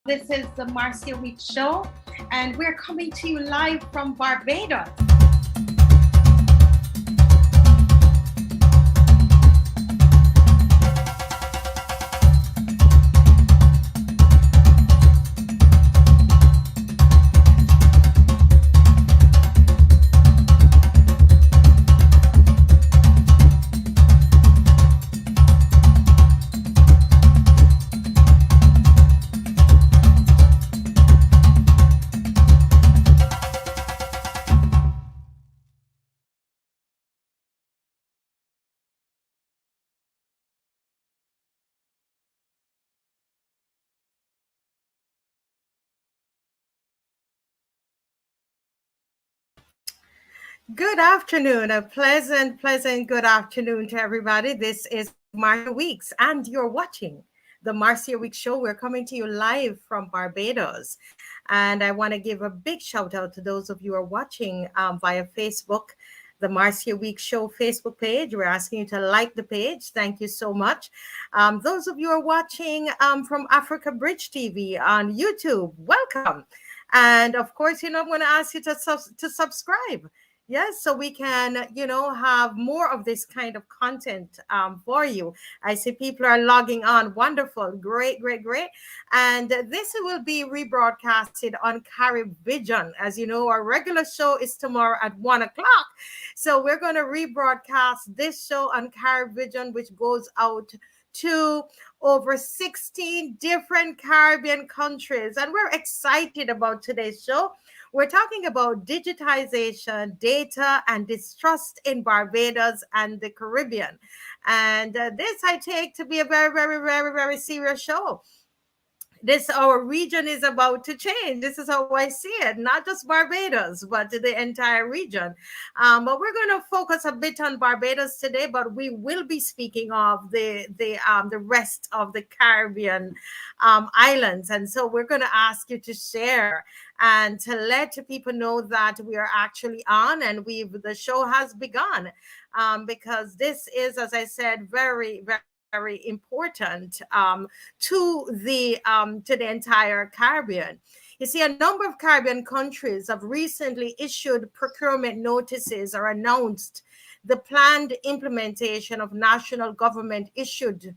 This is the Marcia Week Show, and we're coming to you live from Barbados. Good afternoon, a pleasant good afternoon to everybody. This is Marcia Weeks, and you're watching the Marcia Week Show. We're coming to you live from Barbados, and I want to give a big shout out to those of you who are watching via Facebook, the Marcia Week Show Facebook page. We're asking you to like the page. Thank you so much. Those of you who are watching from Africa Bridge TV on YouTube, welcome. And of course, I'm going to ask you to subscribe. Yes, so we can, have more of this kind of content for you. I see people are logging on. Wonderful. Great. And this will be rebroadcasted on Caribvision. As you know, our regular show is tomorrow at 1 o'clock. So we're going to rebroadcast this show on Caribvision, which goes out to over 16 different Caribbean countries. And we're excited about today's show. We're talking about digitization, data, and distrust in Barbados and the Caribbean. And this I take to be a very serious show. Our region is about to change. This is how I see it, not just Barbados, but the entire region. But we're going to focus a bit on Barbados today, but we will be speaking of the rest of the Caribbean islands. And so we're going to ask you to share and to let people know that we are actually on and the show has begun, because this is, as I said, very important to the entire Caribbean. You see, a number of Caribbean countries have recently issued procurement notices or announced the planned implementation of national government issued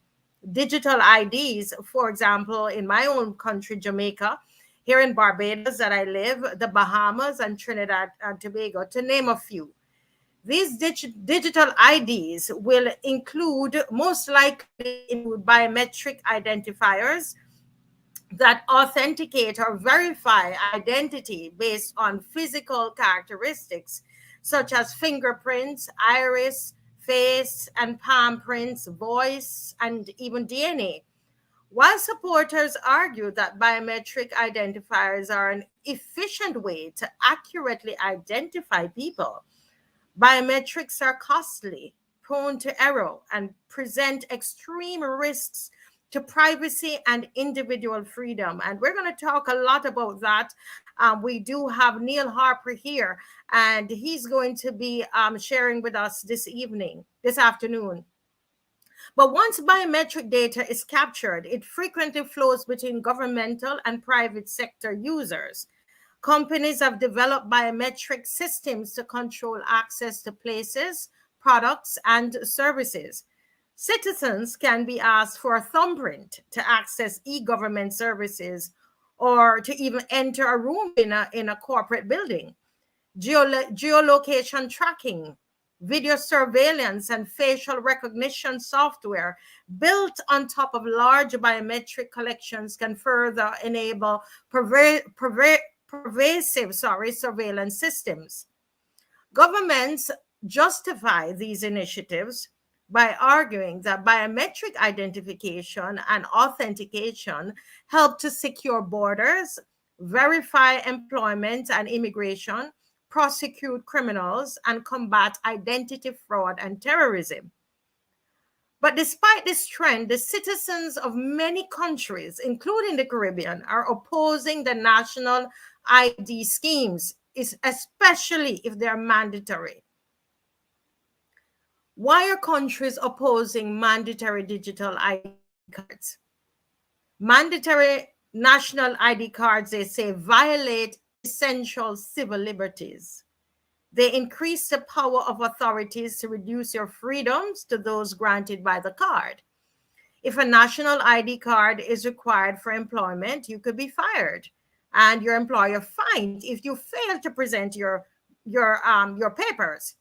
digital IDs. For example, in my own country, Jamaica, here in Barbados that I live, the Bahamas, and Trinidad and Tobago, to name a few. These digital IDs will most likely include biometric identifiers that authenticate or verify identity based on physical characteristics such as fingerprints, iris, face and palm prints, voice, and even DNA. While supporters argue that biometric identifiers are an efficient way to accurately identify people, biometrics are costly, prone to error, and present extreme risks to privacy and individual freedom. And we're going to talk a lot about that. We do have NIEL HARPER here, and he's going to be sharing with us this afternoon. But once biometric data is captured, it frequently flows between governmental and private sector users. Companies have developed biometric systems to control access to places, products, and services. Citizens can be asked for a thumbprint to access e-government services or to even enter a room in a corporate building. Geolocation tracking, video surveillance, and facial recognition software built on top of large biometric collections can further enable pervasive surveillance systems. Governments justify these initiatives by arguing that biometric identification and authentication help to secure borders, verify employment and immigration, prosecute criminals, and combat identity fraud and terrorism. But despite this trend, the citizens of many countries, including the Caribbean, are opposing the national ID schemes, especially if they're mandatory. Why are countries opposing mandatory digital ID cards? Mandatory national ID cards, they say, violate essential civil liberties. They increase the power of authorities to reduce your freedoms to those granted by the card. If a national ID card is required for employment, you could be fired and your employer fined if you fail to present your papers.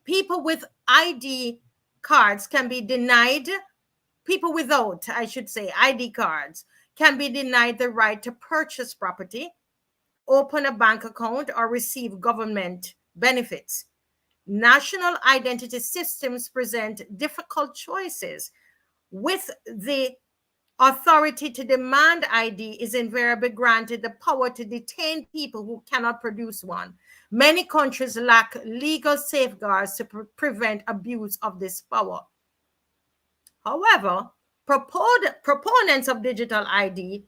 People with ID cards can be denied, people without, I should say, ID cards can be denied the right to purchase property, open a bank account, or receive government benefits. National identity systems present difficult choices. With the authority to demand ID is invariably granted the power to detain people who cannot produce one. Many countries lack legal safeguards to prevent abuse of this power. However, proponents of digital ID,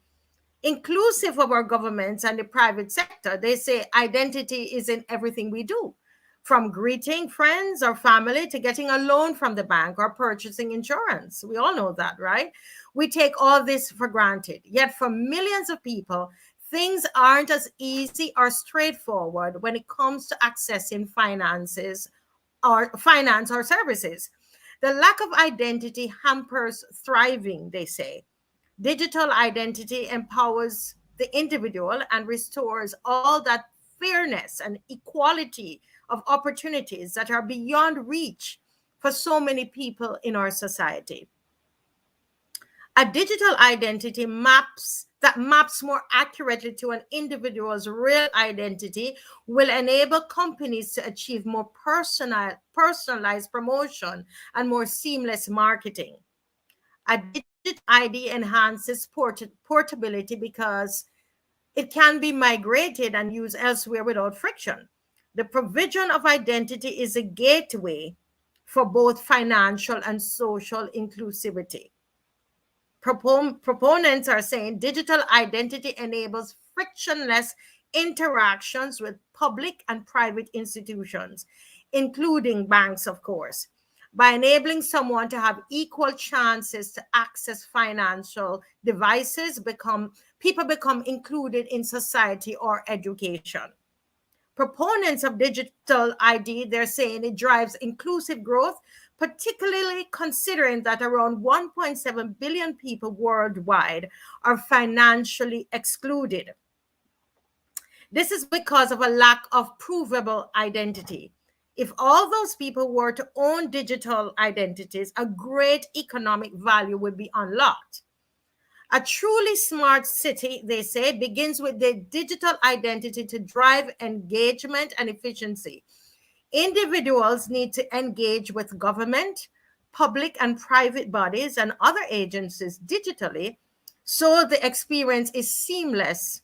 inclusive of our governments and the private sector, they say identity is in everything we do, from greeting friends or family to getting a loan from the bank or purchasing insurance. We all know that, right? We take all this for granted. Yet for millions of people, things aren't as easy or straightforward when it comes to accessing finance or services. The lack of identity hampers thriving, they say. Digital identity empowers the individual and restores all that fairness and equality of opportunities that are beyond reach for so many people in our society. A digital identity that maps more accurately to an individual's real identity will enable companies to achieve more personalized promotion and more seamless marketing. A digital ID enhances portability because it can be migrated and used elsewhere without friction. The provision of identity is a gateway for both financial and social inclusivity. Proponents are saying digital identity enables frictionless interactions with public and private institutions, including banks, of course. By enabling someone to have equal chances to access financial devices, people become included in society or education. Proponents of digital ID, they're saying it drives inclusive growth, particularly considering that around 1.7 billion people worldwide are financially excluded. This is because of a lack of provable identity. If all those people were to own digital identities, a great economic value would be unlocked. A truly smart city, they say, begins with the digital identity to drive engagement and efficiency. Individuals need to engage with government, public and private bodies, and other agencies digitally so the experience is seamless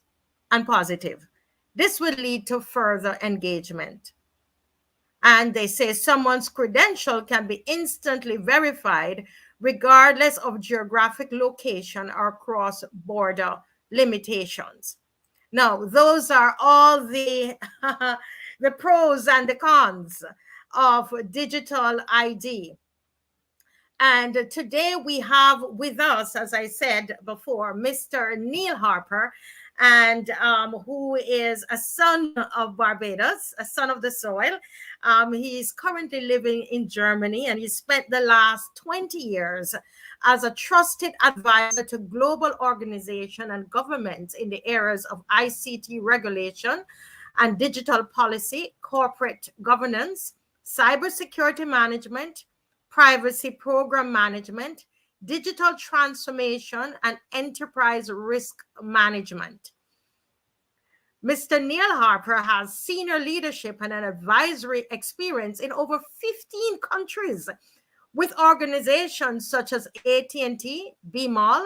and positive. This would lead to further engagement. And they say someone's credential can be instantly verified regardless of geographic location or cross-border limitations. Now, those are all the, the pros and the cons of digital ID. And today we have with us, as I said before, Mr. NIEL HARPER, and who is a son of Barbados, a son of the soil. He's currently living in Germany, and he spent the last 20 years as a trusted advisor to global organizations and governments in the areas of ICT regulation and digital policy, corporate governance, cybersecurity management, privacy program management, digital transformation, and enterprise risk management. Mr. NIEL HARPER has senior leadership and an advisory experience in over 15 countries with organizations such as AT&T, BMall,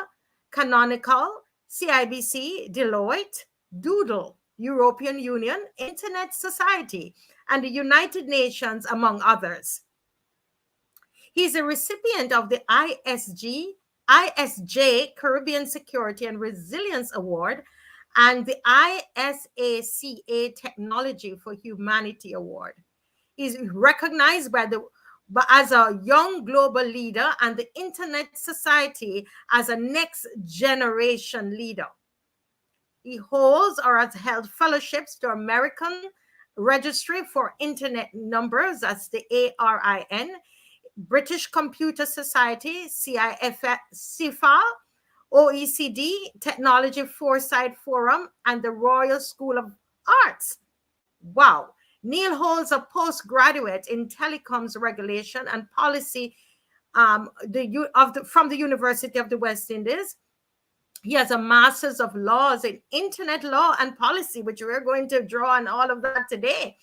Canonical, CIBC, Deloitte, Doodle, European Union, Internet Society, and the United Nations, among others. He's a recipient of the ISJ Caribbean Security and Resilience Award and the ISACA Technology for Humanity Award. He's recognized by the but as a young global leader and the Internet Society as a next generation leader. He holds or has held fellowships to American Registry for Internet Numbers, that's the ARIN, British Computer Society, CIFA, OECD, Technology Foresight Forum, and the Royal School of Arts. Wow. Neil holds a postgraduate in telecoms regulation and policy from the University of the West Indies. He has a master's of laws in internet law and policy, which we're going to draw on all of that today,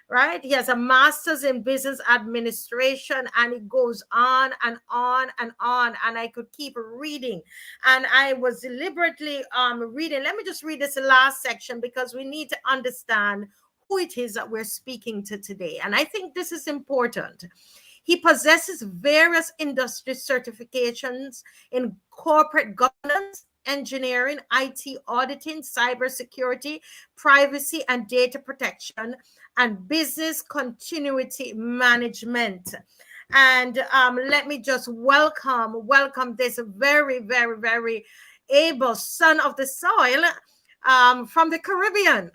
right? He has a master's in business administration, and it goes on and on and on. And I could keep reading. And I was deliberately reading. Let me just read this last section because we need to understand who it is that we're speaking to today. And I think this is important. He possesses various industry certifications in corporate governance, engineering, IT auditing, cybersecurity, privacy and data protection, and business continuity management. And let me just welcome this very, very, very able son of the soil from the Caribbean.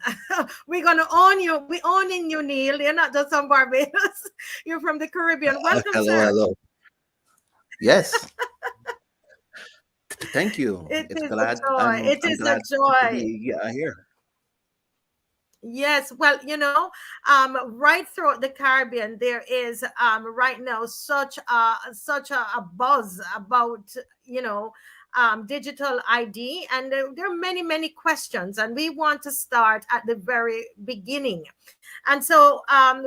We're going to own you. We're owning you, Neil. You're not just from Barbados. You're from the Caribbean. Welcome, hello, sir. hello. Yes. Thank you. It It's is a glad. joy. I'm It is a glad to joy. be here. Yes, well, right throughout the Caribbean, there is right now such a buzz about digital ID, and there are many many questions, and we want to start at the very beginning, and so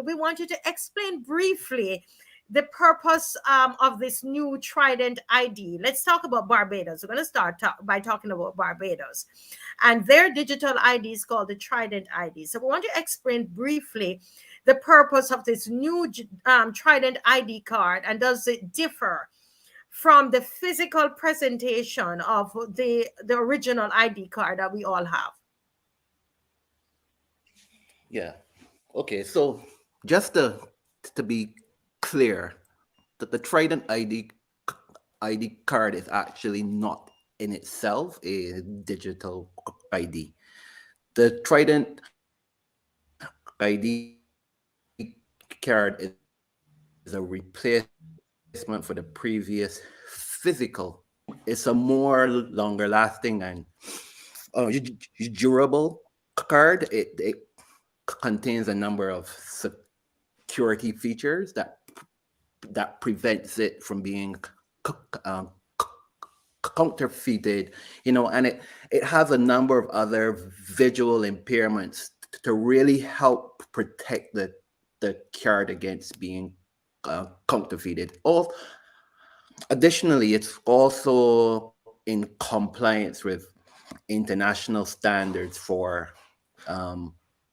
we want you to explain briefly the purpose of this new Trident ID. Let's talk about Barbados. We're going to start by talking about Barbados. And their digital ID is called the Trident ID. So we want to explain briefly the purpose of this new Trident ID card, and does it differ from the physical presentation of the original ID card that we all have? Yeah. Okay. So just to be clear, that the Trident ID card is actually not in itself a digital ID. The Trident ID card is a replacement for the previous physical. It's a more longer lasting and durable card. It contains a number of security features that prevents it from being um, counterfeited, and it has a number of other visual impairments to really help protect the card against being counterfeited. Additionally, it's also in compliance with international standards for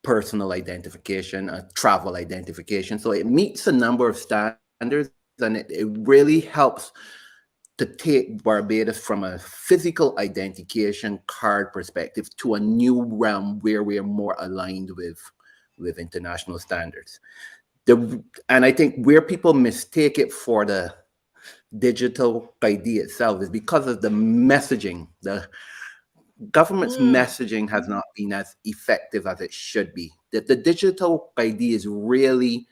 personal identification, travel identification. So it meets a number of standards, and it really helps to take Barbados from a physical identification card perspective to a new realm where we are more aligned with international standards. And I think where people mistake it for the digital ID itself is because of the messaging. The government's messaging has not been as effective as it should be. The digital ID is really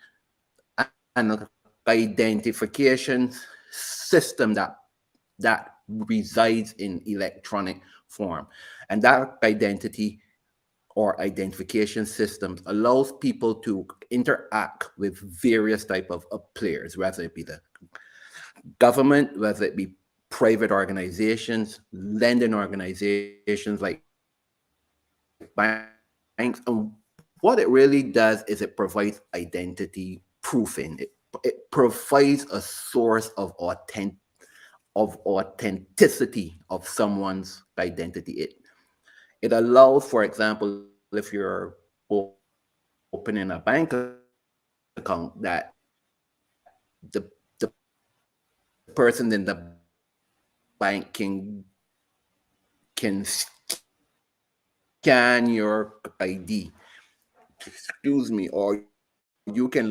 an identification system that resides in electronic form, and that identity or identification systems allows people to interact with various type of players, whether it be the government, whether it be private organizations, lending organizations like banks. And what it really does is it provides identity proofing. It provides a source of authenticity of someone's identity. It allows, for example, if you're opening a bank account, that the person in the bank can scan your ID, or you can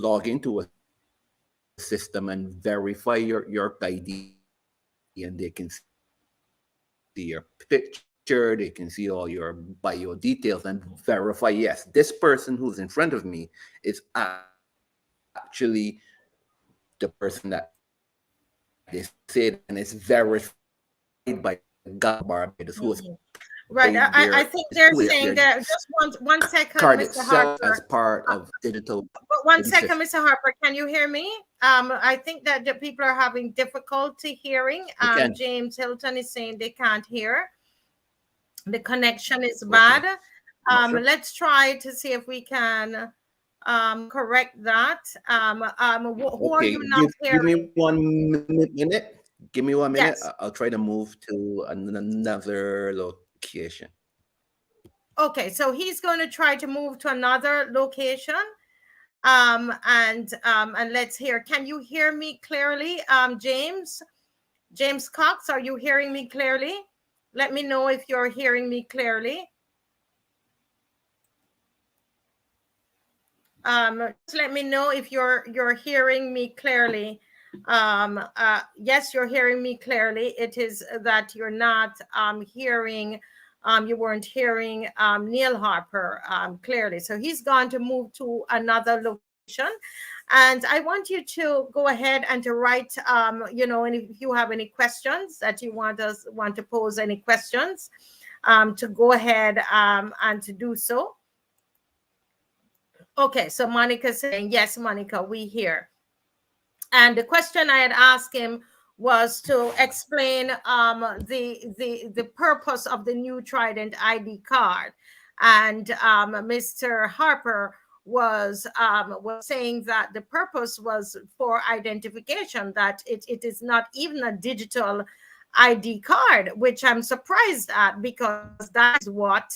log into a system system and verify your ID, and they can see your picture, they can see all your bio details and verify, yes, this person who's in front of me is actually the person that they say that, and it's verified by the government of Barbados, who is paying Mhm. their Right. I is think who they're their saying that just one second, card Mr. itself as Harper. part Uh, of digital One ID second, Mr. system. Harper. Can you hear me? I think that the people are having difficulty hearing. I can. James Hilton is saying they can't hear. The connection is Okay. bad. Not sure. Let's try to see if we can correct that. Who are you Okay. not Give me hearing? minute. Give me 1 minute. Yes. I'll try to move to another location. Okay, so he's going to try to move to another location. And let's hear. Can you hear me clearly, James? James Cox, are you hearing me clearly? Let me know if you're hearing me clearly. Just let me know if you're hearing me clearly. Yes, you're hearing me clearly. It is that you're not hearing. You weren't hearing NIEL HARPER clearly. So he's gone to move to another location. And I want you to go ahead and to write, and if you have any questions that you want to pose any questions, to go ahead and to do so. Okay, so Monica saying, yes, Monica, we hear. And the question I had asked him was to explain the purpose of the new Trident ID card. And Mr. Harper was saying that the purpose was for identification, that it is not even a digital ID card, which I'm surprised at, because that is what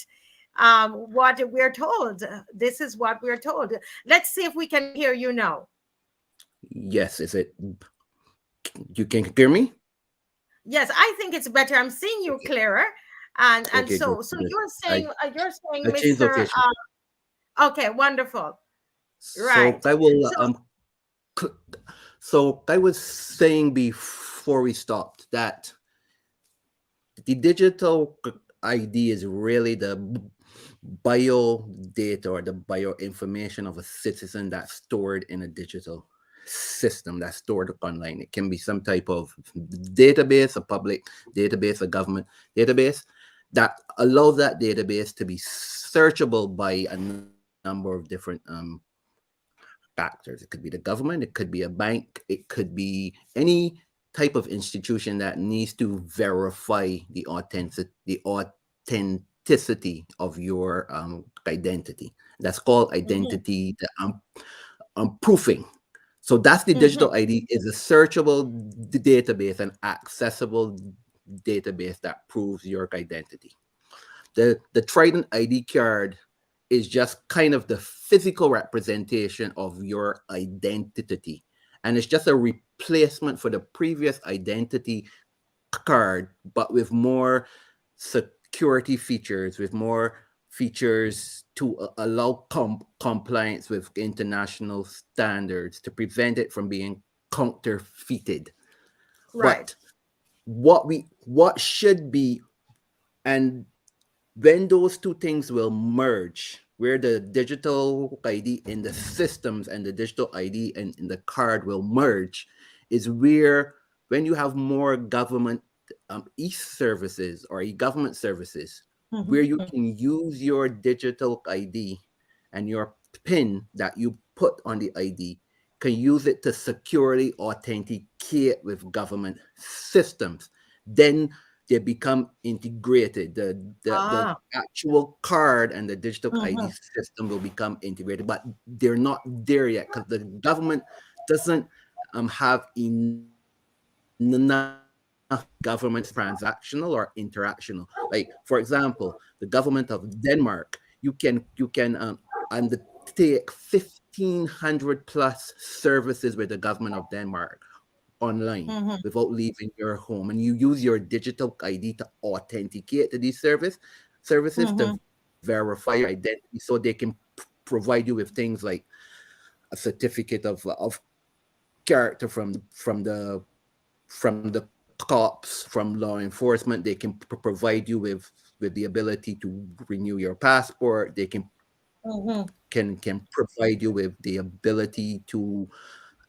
we're told. This is what we're told. Let's see if we can hear you now. Yes, is it? You can hear me? Yes, I think it's better. I'm seeing you Okay. clearer. And Okay, good, so good. you're saying, I changed Mr. location. Okay, wonderful. So Right. I will So cl- so I was saying before we stopped that the digital ID is really the bio data or the bio information of a citizen that's stored in a digital system, that's stored online. It can be some type of database, a public database, a government database that allows that database to be searchable by a number of different factors. It could be the government, it could be a bank, it could be any type of institution that needs to verify the authenticity of your identity. That's called mhm, identity proofing. So that's the mhm, digital ID is a searchable database, an accessible database that proves your identity. The Trident ID card is just kind of the physical representation of your identity. And it's just a replacement for the previous identity card, but with more security features, with more features to allow compliance with international standards to prevent it from being counterfeited. right. But what should be, and when those two things will merge, where the digital ID in the systems and the digital ID in the card will merge, is where when you have more government e-services or e-government services, where Mhm, you can use your digital ID and your PIN that you put on the ID, can use it to securely authenticate with government systems. Then they become integrated. The ah, actual card and the digital ID mhm, system will become integrated, but they're not there yet because the government doesn't have enough government transactional or interactional. Like, for example, the government of Denmark, you can undertake 1,500 plus services with the government of Denmark online mhm, without leaving your home, and you use your digital ID to authenticate to these services to mhm, verify your identity, so they can provide you with things like a certificate of character from the cops, from law enforcement. They can provide you with the ability to renew your passport. They Mm-hmm. can provide you with the ability to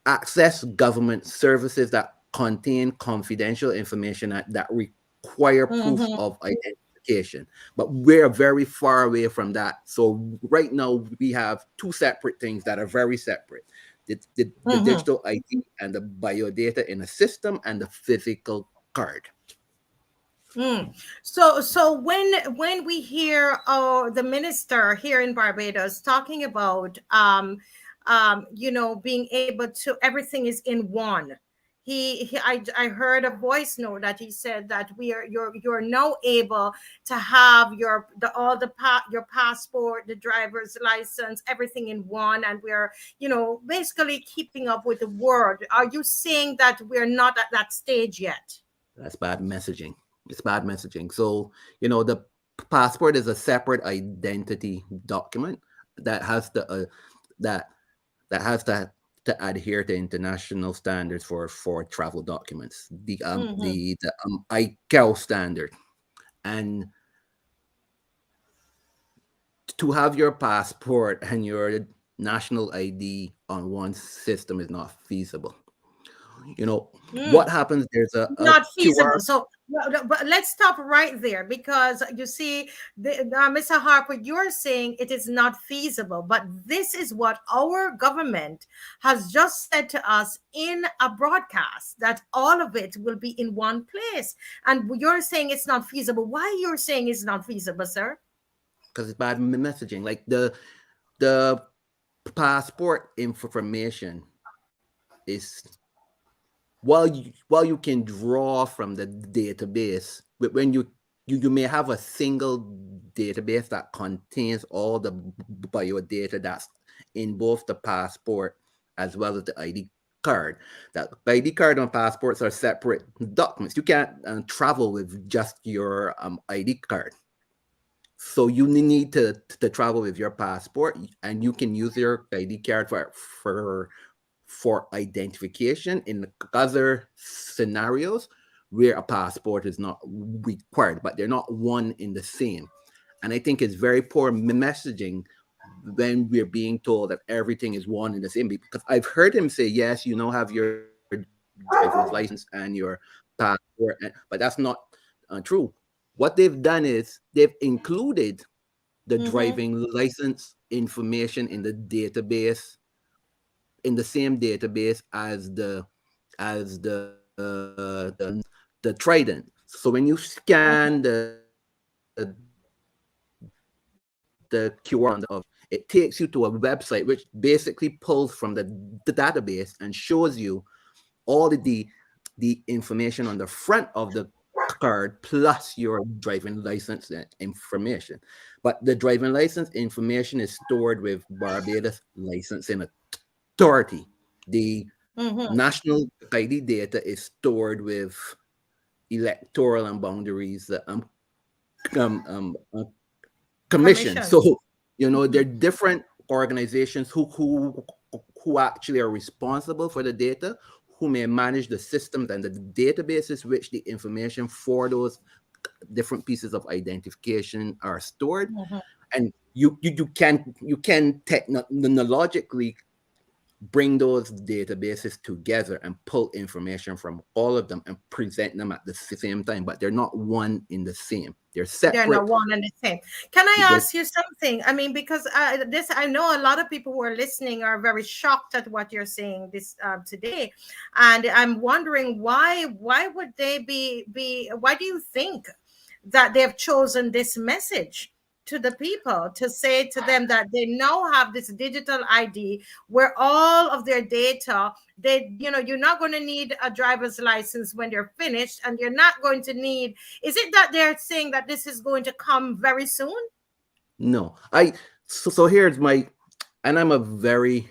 access government services that contain confidential information that require proof Mm-hmm. of identification. But we're very far away from that. So right now we have two separate things that are very separate. The Mm-hmm. digital ID and the biodata in a system and the physical card. Mm. So when we hear the minister here in Barbados talking about being able to, everything is in one. I heard a voice note that he said that you're now able to have your passport, the driver's license, everything in one, and we're basically keeping up with the world. Are you saying that we're not at that stage yet? That's bad messaging. It's bad messaging. So, the passport is a separate identity document that has that that has to adhere to international standards for travel documents. Mm-hmm. The ICAO standard. And to have your passport and your national ID on one system is not feasible. What happens? There's a Not QR. feasible. So, but let's stop right there, because you see, Mr. Harper, you're saying it is not feasible, but this is what our government has just said to us in a broadcast, that all of it will be in one place, and you're saying it's not feasible. Why you're saying it's not feasible, sir? Because it's bad messaging. Like the passport information is, while you can draw from the database, but when you may have a single database that contains all the biodata that's in both the passport as well as the ID card. That ID card and passports are separate documents. You can't travel with just your ID card. So you need to travel with your passport, and you can use your ID card for identification in other scenarios where a passport is not required, but they're not one in the same. And I think it's very poor messaging when we're being told that everything is one and the same. Because I've heard him say, yes, you now have your driver's license and your passport, but that's not true. What they've done is they've included the Mm-hmm. driving license information in the same database as the Trident. So when you scan the QR it takes you to a website which basically pulls from the database and shows you all the information on the front of the card plus your driving license information. But the driving license information is stored with Barbados Licensing Authority. The Mm-hmm. national ID data is stored with electoral and boundaries um, um, uh, commission. Commission. So there Mm-hmm. are different organizations who actually are responsible for the data, who may manage the systems and the databases which the information for those different pieces of identification are stored. Mm-hmm. And you can technologically bring those databases together and pull information from all of them and present them at the same time, but they're not one in the same. They're They're not separate. one and the same. Can I They're, ask you something? I mean, because I know a lot of people who are listening are very shocked at what you're saying this today, and I'm wondering why would they be? Why do you think that they've chosen this message to the people, to say to them that they now have this digital ID where all of their data, you're not going to need a driver's license when they're finished, and you're not going to need, is it that they're saying that this is going to come very soon? no, so here's my, and I'm a very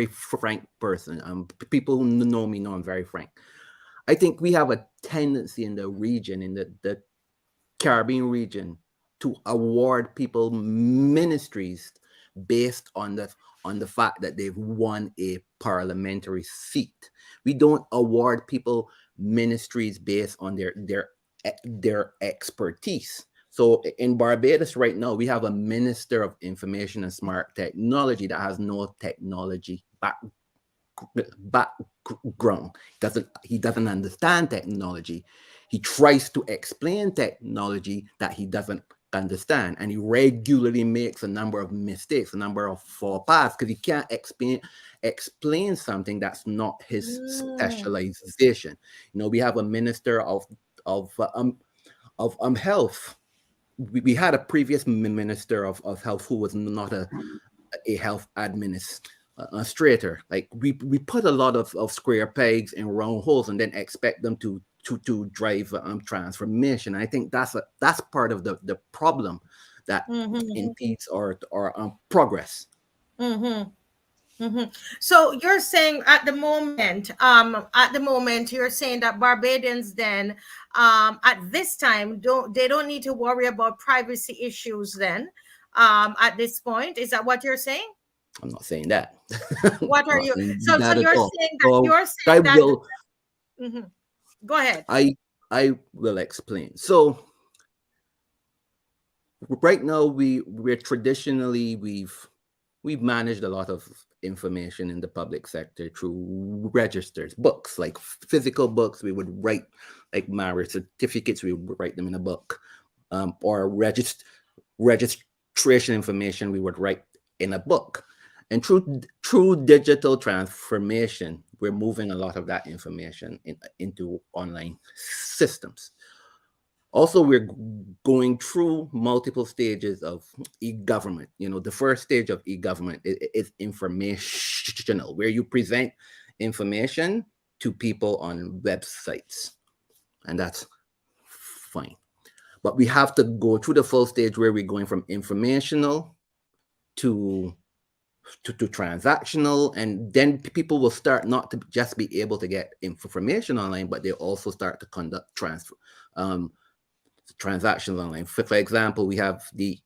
frank person. People who know me know I'm very frank. I think we have a tendency in the region, in the Caribbean region, to award people ministries based on the fact that they've won a parliamentary seat. We don't award people ministries based on their expertise. So in Barbados right now, we have a minister of information and smart technology that has no technology background. He doesn't understand technology. He tries to explain technology that he doesn't understand, and he regularly makes a number of mistakes, a number of faux pas, because he can't explain something that's not his specialization. We have a minister of health. We had a previous minister of health who was not a health administrator. Like we put a lot of square pegs in round holes and then expect them to drive transformation. I think that's part of the problem that impedes our progress. So you're saying at the moment, you're saying that Barbadians then, at this time, don't need to worry about privacy issues then, at this point. Is that what you're saying? I'm not saying that. What are you? So That at you're all. saying that So you're I saying that. will. Go ahead. I will explain. So right now we're traditionally we've managed a lot of information in the public sector through registers, books, like physical books. We would write like marriage certificates. We would write them in a book, or registration information. We would write in a book. And through digital transformation, we're moving a lot of that information into online systems. Also, we're going through multiple stages of e-government. The first stage of e-government is informational, where you present information to people on websites, and that's fine. But we have to go through the full stage where we're going from informational to transactional, and then people will start not to just be able to get information online, but they also start to conduct transactions online. For example, we have the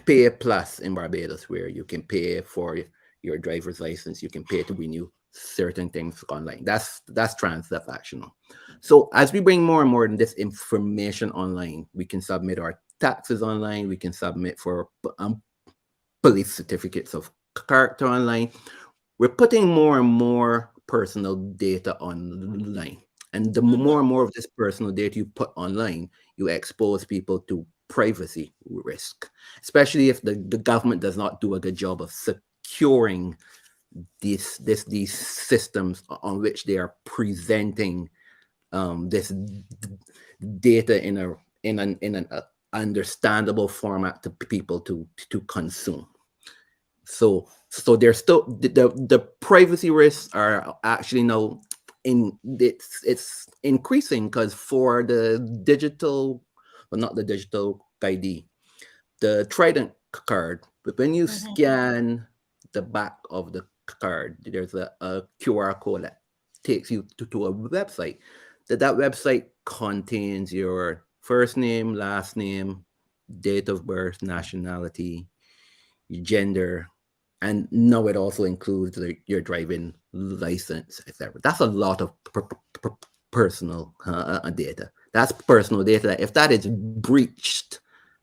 Pay Plus in Barbados, where you can pay for your driver's license, you can pay to renew certain things online. That's transactional. So as we bring more and more in this information online, we can submit our taxes online, we can submit for police certificates of character online. We're putting more and more personal data online. And the more and more of this personal data you put online, you expose people to privacy risk, especially if the government does not do a good job of securing these systems on which they are presenting this data in an understandable format to people to consume. So there's still the privacy risks are actually now it's increasing, because for the digital, but not the digital ID, the Trident card, but when you scan the back of the card, there's a QR code that takes you to a website. That website contains your first name, last name, date of birth, nationality, gender, and now it also includes your driving license, etc. That's a lot of personal data. That's personal data that if that is breached,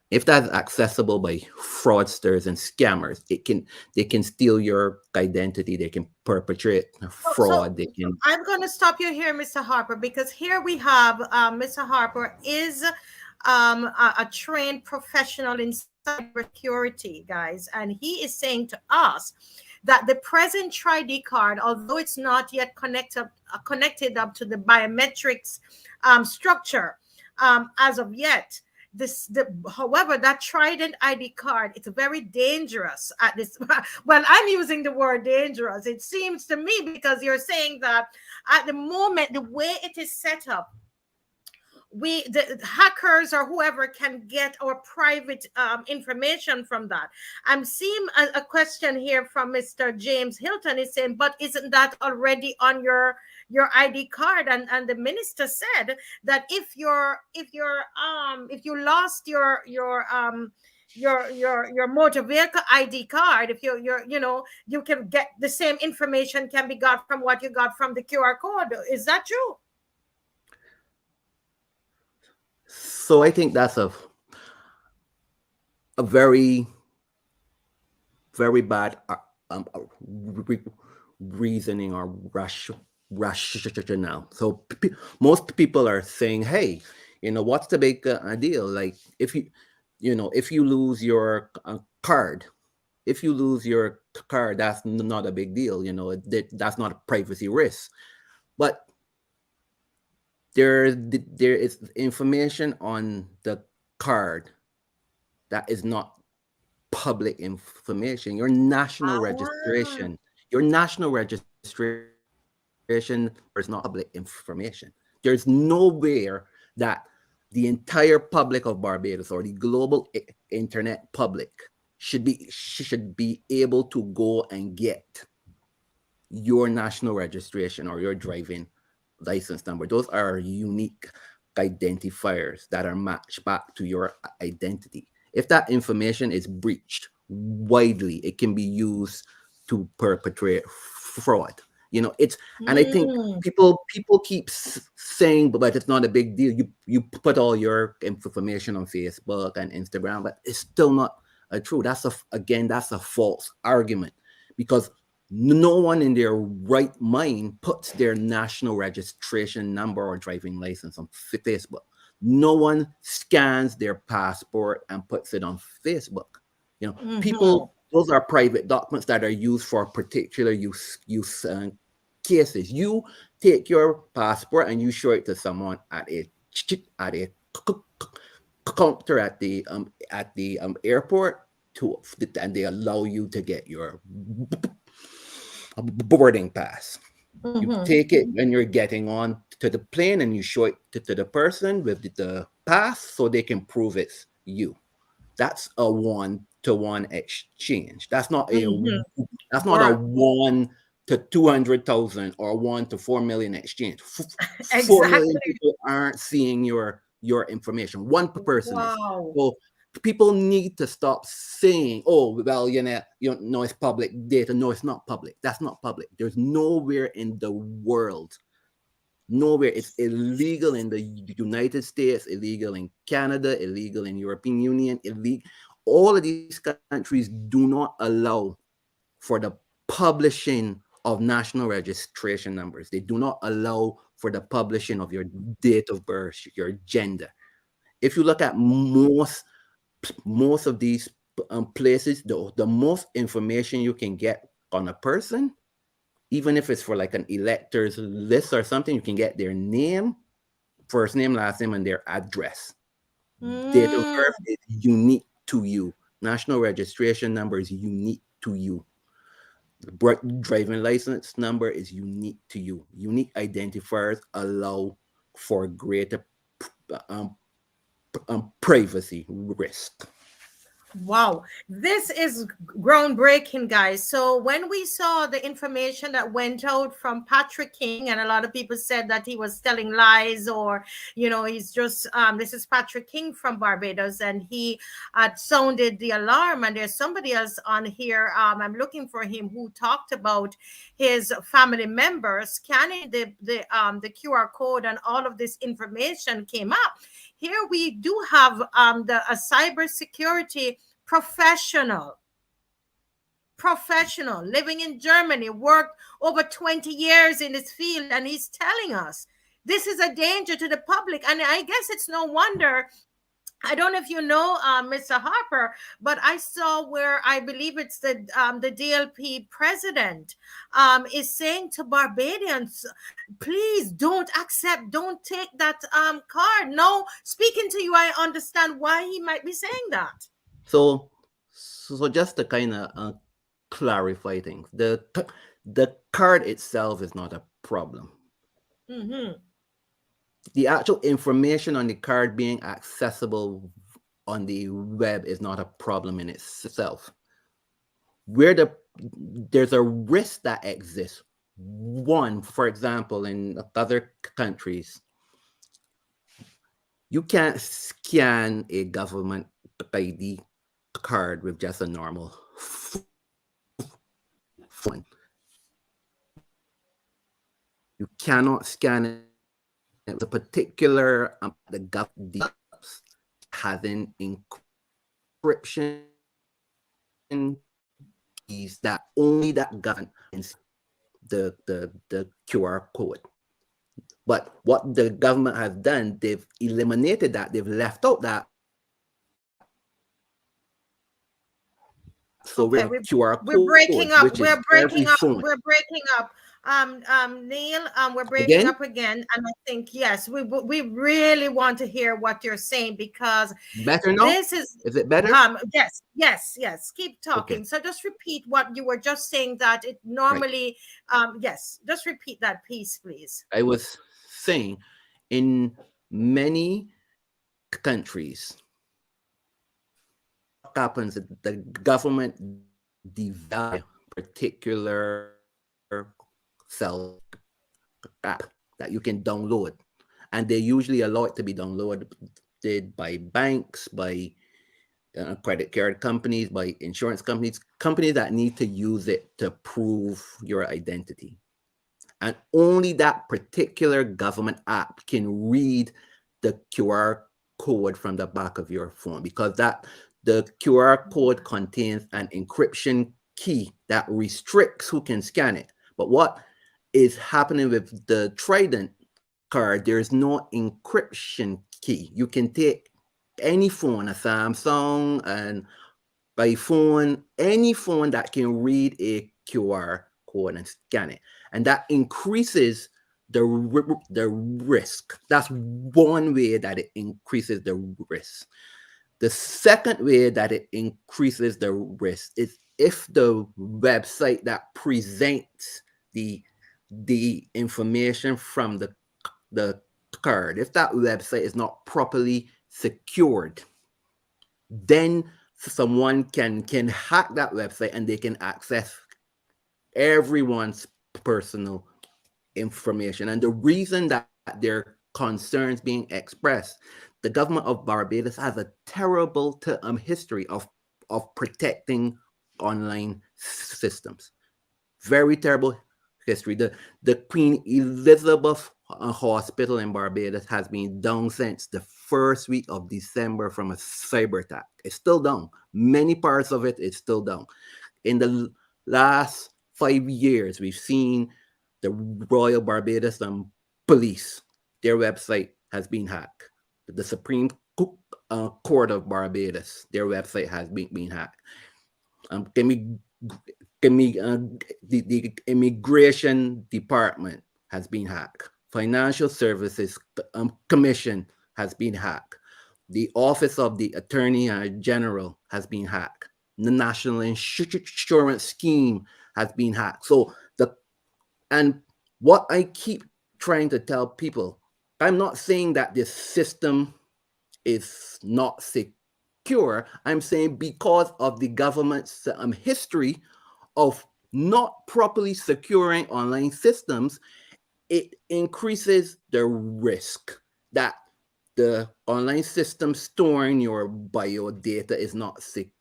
if that's accessible by fraudsters and scammers, they can steal your identity, they can perpetrate fraud. I'm going to stop you here, Mr. Harper, because here we have Mr. Harper is a trained professional in cybersecurity, guys, and he is saying to us that the present TRID card, although it's not yet connected up to the biometrics structure as of yet, however, that Trident ID card, it's very dangerous at this. Well, I'm using the word dangerous, it seems to me, because you're saying that at the moment, the way it is set up, the hackers or whoever can get our private information from that. I'm seeing a question here from Mr. James Hilton. Is saying, but isn't that already on your ID card? And the minister said that if you lost your motor vehicle ID card, if you're you can get the same information can be got from what you got from the QR code. Is that true? So I think that's a very, very bad re- reasoning or rationale. So most people are saying, hey, what's the big deal? Like if you lose your card, if you lose your card, that's not a big deal. That's not a privacy risk. But there is information on the card that is not public information. Ah. Your national registration number is not public information. There's nowhere that the entire public of Barbados or the global internet public should be able to go and get your national registration or your driving license number. Those are unique identifiers that are matched back to your identity. If that information is breached widely, it can be used to perpetrate fraud. It's and I think Mm. people keep saying, but it's not a big deal. You put all your information on Facebook and Instagram, but it's still not true. That's a false argument because no one in their right mind puts their national registration number or driving license on Facebook. No one scans their passport and puts it on Facebook. Mhm. People, those are private documents that are used for particular use cases. You take your passport and you show it to someone at a counter at the airport and they allow you to get your boarding pass. You Mhm. take it when you're getting on to the plane and you show it to the person with the pass so they can prove it's you. That's a one-to-one exchange. Mhm. That's not a Work. 1 to 200,000 or 1 to 4 million exchange. 4 million Exactly. people aren't seeing your information. One person is. Wow. So people need to stop saying, "Oh, well, it's public data." No, it's not public. That's not public. There's nowhere in the world, nowhere. It's illegal in the United States, illegal in Canada, illegal in European Union, illegal. All of these countries do not allow for the publishing of national registration numbers. They do not allow for the publishing of your date of birth, your gender. If you look at most of these places, the most information you can get on a person, even if it's for like an electors list or something, you can get their name, first name, last name, and their address. Date of Mm. birth is unique to you. National registration number is unique to you. Driving license number is unique to you. Unique identifiers allow for greater um, privacy risk. Wow, this is groundbreaking, guys. So, when we saw the information that went out from Patrick King, and a lot of people said that he was telling lies, or, he's just, this is Patrick King from Barbados, and he had sounded the alarm. And there's somebody else on here, I'm looking for him, who talked about his family members scanning the QR code, and all of this information came up. Here we do have a cybersecurity professional, living in Germany, worked over 20 years in this field, and he's telling us this is a danger to the public. And I guess it's no wonder. I don't know if you know, Mr. Harper, but I saw where I believe it's the DLP president is saying to Barbadians, please don't take that card. No, speaking to you, I understand why he might be saying that. So just to kind of clarify things, the card itself is not a problem. Mm-hmm. The actual information on the card being accessible on the web is not a problem in itself. Where there's a risk that exists. One, for example, in other countries, you can't scan a government ID card with just a normal phone. You cannot scan it with a particular the government having encryption keys that only that government can see the QR code. But what the government has done, they've eliminated that, they've left out that. So we Okay, have QR we're breaking codes, up. which is We're every breaking up. phone. We're breaking up. Neil, we're breaking Again, up again, and I think yes, we really want to hear what you're saying because better now? this is Is it better? yes. Keep Okay, talking. So just repeat what you were just saying. That it right. normally yes. Just repeat that piece, please. I was saying in many countries, what happens is the government develop particular cell app that you can download, and they usually allow it to be downloaded by banks, by credit card companies, by insurance companies, companies that need to use it to prove your identity. And only that particular government app can read the QR code from the back of your phone, because the QR code contains an encryption key that restricts who can scan it. But what is happening with the Trident card, there's no encryption key. You can take any phone, a Samsung, and by phone, any phone that can read a QR code and scan it, and that increases the risk. That's one way that it increases the risk. The second way that it increases the risk is if the website that presents the information from the card, if that website is not properly secured, then someone can hack that website and they can access everyone's personal information. And the reason that there are concerns being expressed, the government of Barbados has a terrible history of protecting online systems. Very terrible history. The Queen Elizabeth Hospital in Barbados has been down since the first week of December from a cyber attack. It's still down. Many parts of it is still down. In the last 5 years, we've seen the Royal Barbados Police, their website has been hacked. The Supreme Court of Barbados, their website has been hacked. The Immigration Department has been hacked. Financial Services Commission has been hacked. The Office of the Attorney General has been hacked. The National Insurance Scheme has been hacked. And what I keep trying to tell people, I'm not saying that this system is not secure. I'm saying because of the government's history of not properly securing online systems, it increases the risk that the online system storing your bio data is not secure.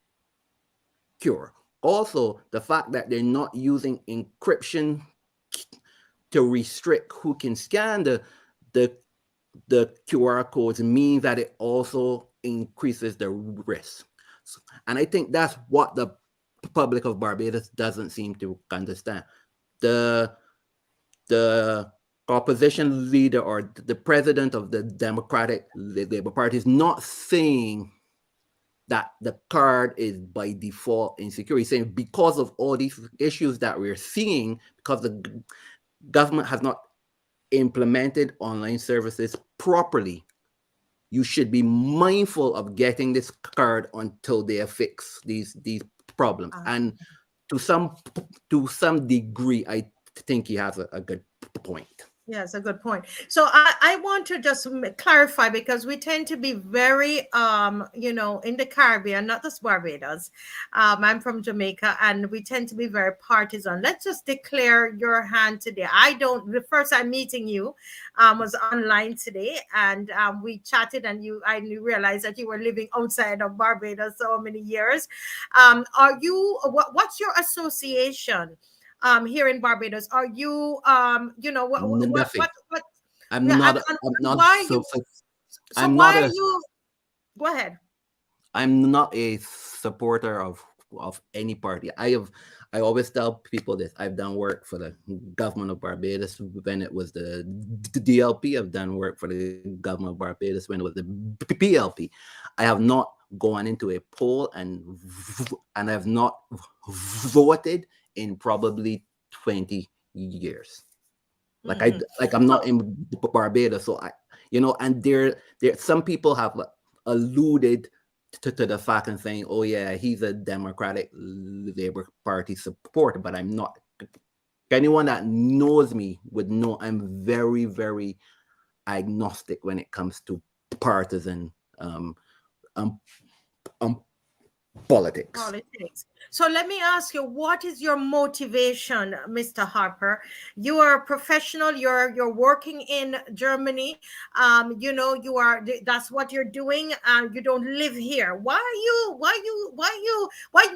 Also, the fact that they're not using encryption to restrict who can scan the QR codes means that it also increases the risk. And I think that's what the public of Barbados doesn't seem to understand. The opposition leader or the president of the Democratic Labour Party is not saying that the card is by default insecure. He's saying because of all these issues that we're seeing, because the government has not implemented online services properly, you should be mindful of getting this card until they fix these problems. And to some degree, I think he has a good point. Yeah, it's a good point. So I want to just clarify because we tend to be very, in the Caribbean, not just Barbados. I'm from Jamaica, and we tend to be very partisan. Let's just declare your hand today. I don't. The first time meeting you, was online today, and we chatted, and I realized that you were living outside of Barbados so many years. Are you? What's your association? Here in Barbados? Are you Nothing. what I'm yeah, not. I'm and not. why are you so I'm why not are a. you go ahead. I'm not a supporter of any party. I always tell people this. I've done work for the government of Barbados when it was the DLP. I've done work for the government of Barbados when it was the PLP. I have not gone into a poll and I have not voted in probably 20 years. Mhm. Like I'm not So in Barbados, so and there some people have alluded to the fact and saying, oh yeah, he's a Democratic Labor Party supporter, but I'm not. Anyone that knows me would know I'm very, very agnostic when it comes to partisan um, um politics. politics. So let me ask you, what is your motivation, Mr. Harper? You are a professional, you're working in Germany. That's what you're doing, and you don't live here. Why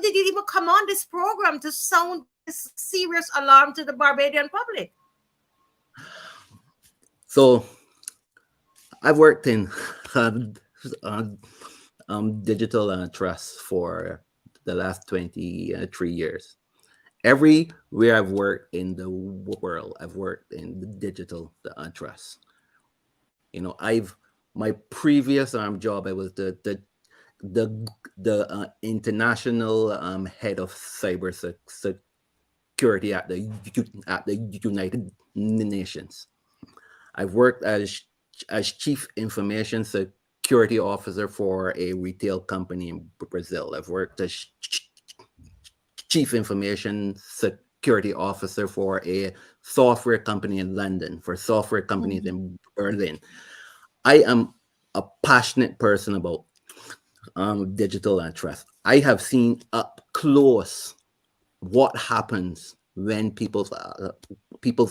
did you even come on this program to sound this serious alarm to the Barbadian public? So I've worked in uh, digital trust for the last 23 years. Everywhere I've worked in the world, I've worked in the digital trust. I've my previous job, I was the international head of cyber security at the United Nations. I've worked as chief information security officer for a retail company in Brazil. I've worked as chief information security officer for a software company in London, for software companies Mhm. in Berlin. I am a passionate person about digital and trust. I have seen up close what happens when people's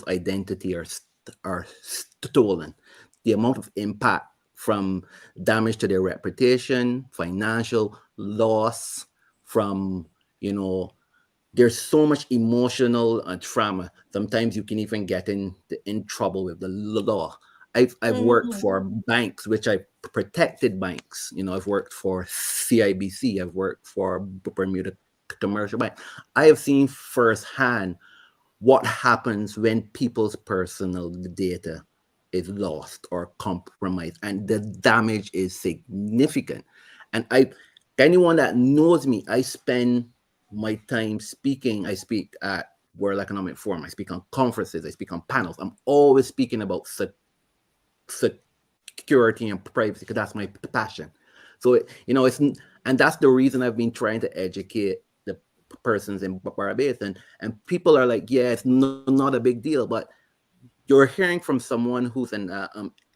identity are stolen. The amount of impact from damage to their reputation, financial loss, from you know there's so much emotional trauma. Sometimes you can even get in trouble with the law. I've worked Mhm. for banks, which I protected banks. I've worked for CIBC. I've worked for Bermuda Commercial Bank. I have seen firsthand what happens when people's personal data is lost or compromised, and the damage is significant. And anyone that knows me, I spend my time speaking. I speak at World Economic Forum. I speak on conferences. I speak on panels. I'm always speaking about security and privacy because that's my passion. So and that's the reason I've been trying to educate the persons in Barbados, and people are like, yeah, it's not a big deal, but you're hearing from someone who's an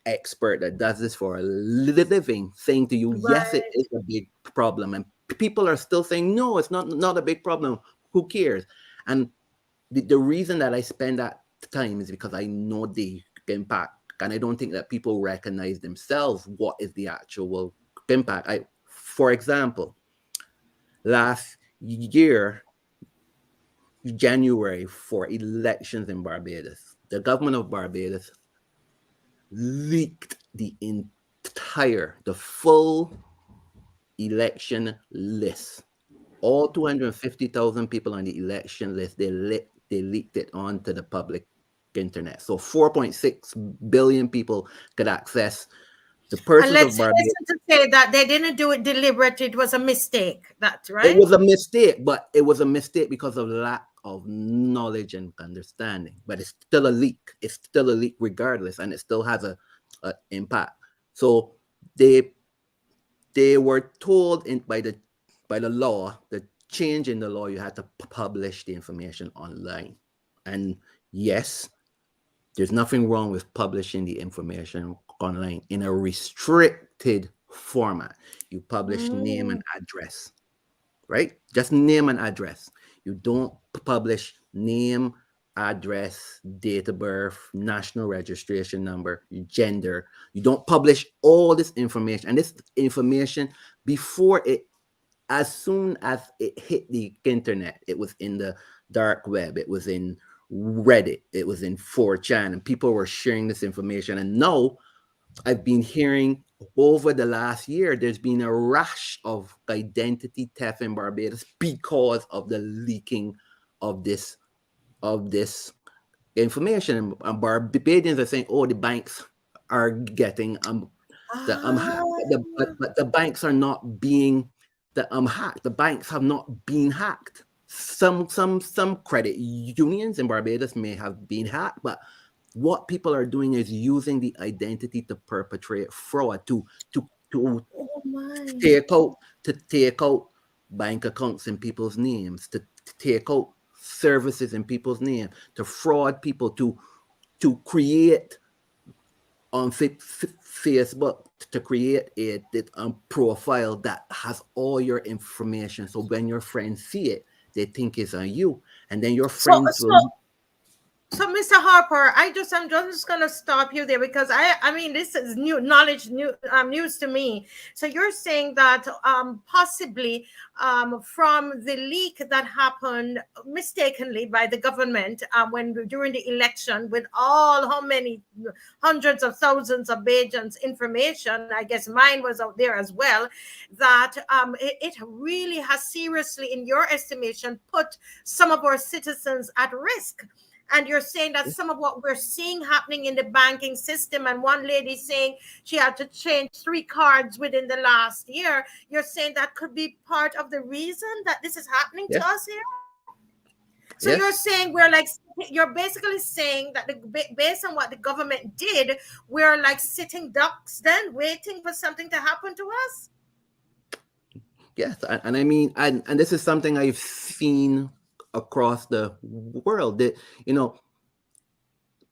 expert that does this for a living saying to you, yes, it Right. is a big problem, and people are still saying, no, it's not a big problem. Who cares? And the reason that I spend that time is because I know the impact, and I don't think that people recognize themselves what is the actual impact. For example, last year, January, for elections in Barbados, the government of Barbados leaked the full election list. All 250,000 people on the election list, they leaked it onto the public internet. So 4.6 billion people could access the And persons of let's Barbados. hasten to say that they didn't do it deliberate. It was a mistake. That's It right. was a mistake, but it was a mistake because of lack of knowledge and understanding. But it's still a leak. It's still a leak regardless, and it still has a impact. So they they were told by the law, the change in the law, you had to publish the information online. And yes, There's nothing wrong with publishing the information online in a restricted format. You publish name and Mm. address, right? Just name and address. You don't publish name, address, date of birth, national registration number, gender. You don't publish all this information. And this information, before it, as soon as it hit the internet, it was in the dark web, it was in Reddit, it was in 4chan, and people were sharing this information. And now I've been hearing over the last year, there's been a rush of identity theft in Barbados because of the leaking of this information. And Barbadians are saying, "Oh, the banks are getting Ah. but the banks are not being hacked. The banks have not been hacked. Some credit unions in Barbados may have been hacked, but what people are doing is using the identity to perpetrate fraud, to Oh my. take out to take out bank accounts in people's names, to take out services in people's name, to fraud people, to create on Facebook, to create a profile that has all your information. So when your friends see it, they think it's on you, and then your So, friends so will. So, Mr. Harper, I'm just gonna stop you there because I mean, this is new knowledge, news to me. So, you're saying that possibly from the leak that happened mistakenly by the government when during the election, with all how many hundreds of thousands of agents' information, I guess mine was out there as well. That it really has seriously, in your estimation, put some of our citizens at risk. And you're saying that some of what we're seeing happening in the banking system, and one lady saying she had to change 3 cards within the last year, you're saying that could be part of the reason that this is happening to Yes, us here? So you're yes, saying you're basically saying that based on what the government did, we're like sitting ducks then waiting for something to happen to us? yes. And I mean, and this is something I've seen across the world. That,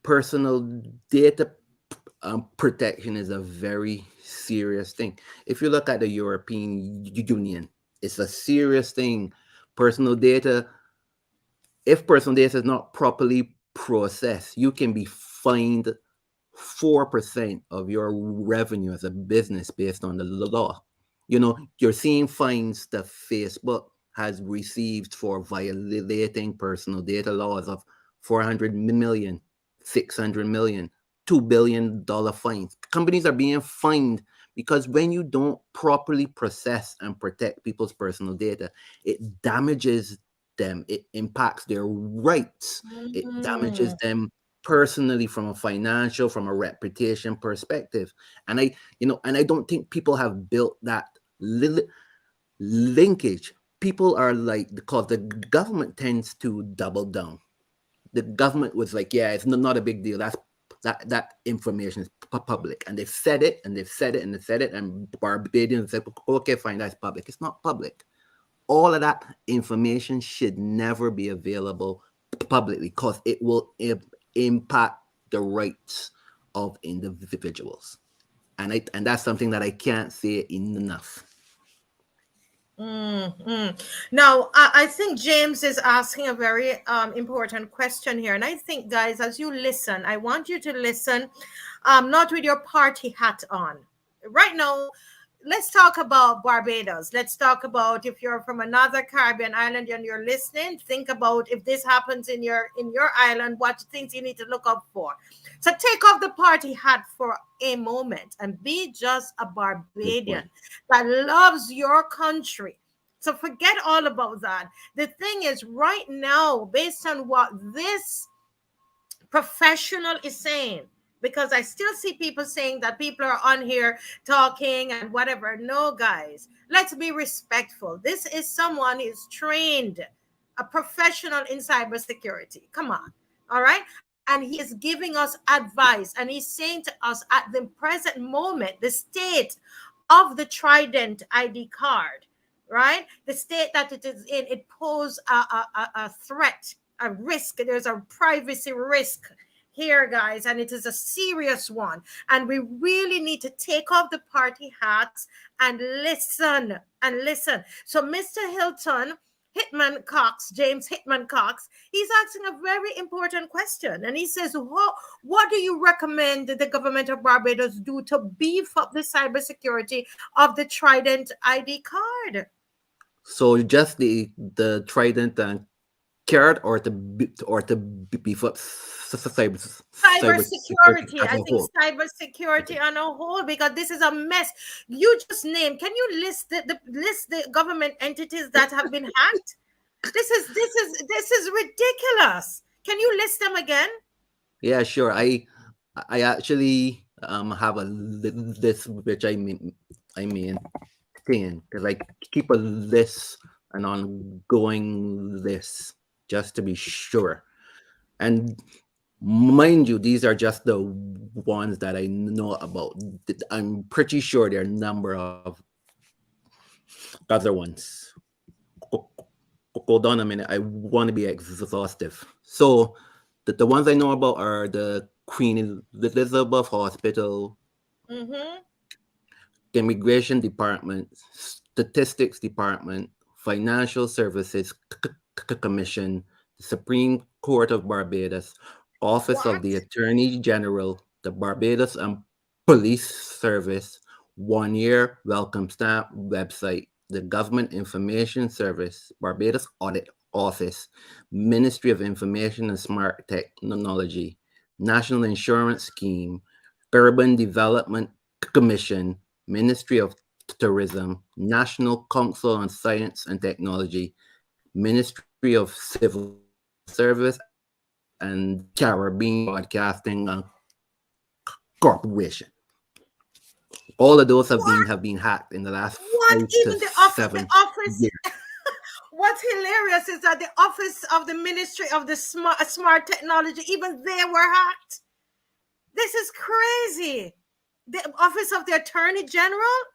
personal data protection is a very serious thing. If you look at the European Union, it's a serious thing. Personal data, if personal data is not properly processed, you can be fined 4% of your revenue as a business based on the law. You're seeing fines that Facebook has received for violating personal data laws of 400 million, 600 million, $2 billion fines. Companies are being fined because when you don't properly process and protect people's personal data, it damages them, it impacts their rights, it damages Mm. them personally, from a financial, from a reputation perspective. And I don't think people have built that linkage. People are like, because the government tends to double down. The government was like, yeah, it's not a big deal. That information is public, and they've said it, and they've said it, and they've said it, and Barbadians said, okay, fine, that's public. It's not public. All of that information should never be available publicly, because it will impact the rights of individuals. And that's something that I can't say enough. Mm. Now, I think James is asking a very important question here. And I think, guys, as you listen, I want you to listen not with your party hat on. Right now, let's talk about Barbados. Let's talk about, if you're from another Caribbean island and you're listening, think about if this happens in your island, what things you need to look up for. So take off the party hat for a moment and be just a Good Barbadian point. that loves your country. So forget all about that. The thing is, right now, based on what this professional is saying, because I still see people saying that people are on here talking and whatever. No, guys, let's be respectful. This is someone who's trained, a professional in cybersecurity. Come on. All right. And he is giving us advice, and he's saying to us at the present moment, the state of the Trident ID card, right? The state that it is in, it poses a threat, a risk. There's a privacy risk here, guys, and it is a serious one. And we really need to take off the party hats and listen and listen. So, Mr. Hilton, Hitman Cox, James Hitman Cox, he's asking a very important question. And he says, what do you recommend the government of Barbados do to beef up the cybersecurity of the Trident ID card? So just the Trident and card, or to beef up cyber security Cybersecurity, as I a think whole. cybersecurity Okay. on a whole, because this is a mess. You just name. Can you list the government entities that have been hacked? This is ridiculous. Can you list them again? Yeah, sure. I actually have a list, which I maintain, because I keep a list, an ongoing list, just to be sure. And mind you, these are just the ones that I know about. I'm pretty sure there are a number of other ones. Ho- Hold on a minute. I want to be exhaustive. So the ones I know about are the Queen Elizabeth Hospital, Mm-hmm. Immigration Department, Statistics Department, Financial Services Commission, the Supreme Court of Barbados, Office of What? the Attorney General, the Barbados and Police Service, 1 year welcome stamp website, the Government Information Service, Barbados Audit Office, Ministry of Information and Smart Technology, National Insurance Scheme, Urban Development Commission, Ministry of Tourism, National Council on Science and Technology, Ministry of Civil Service, and Caribbean Broadcasting Corporation. All of those What? have been hacked in the last What? 5 to 7 years. What's hilarious is that the office of the Ministry of the Smart Technology, even they were hacked. This is crazy. The office of the Attorney General,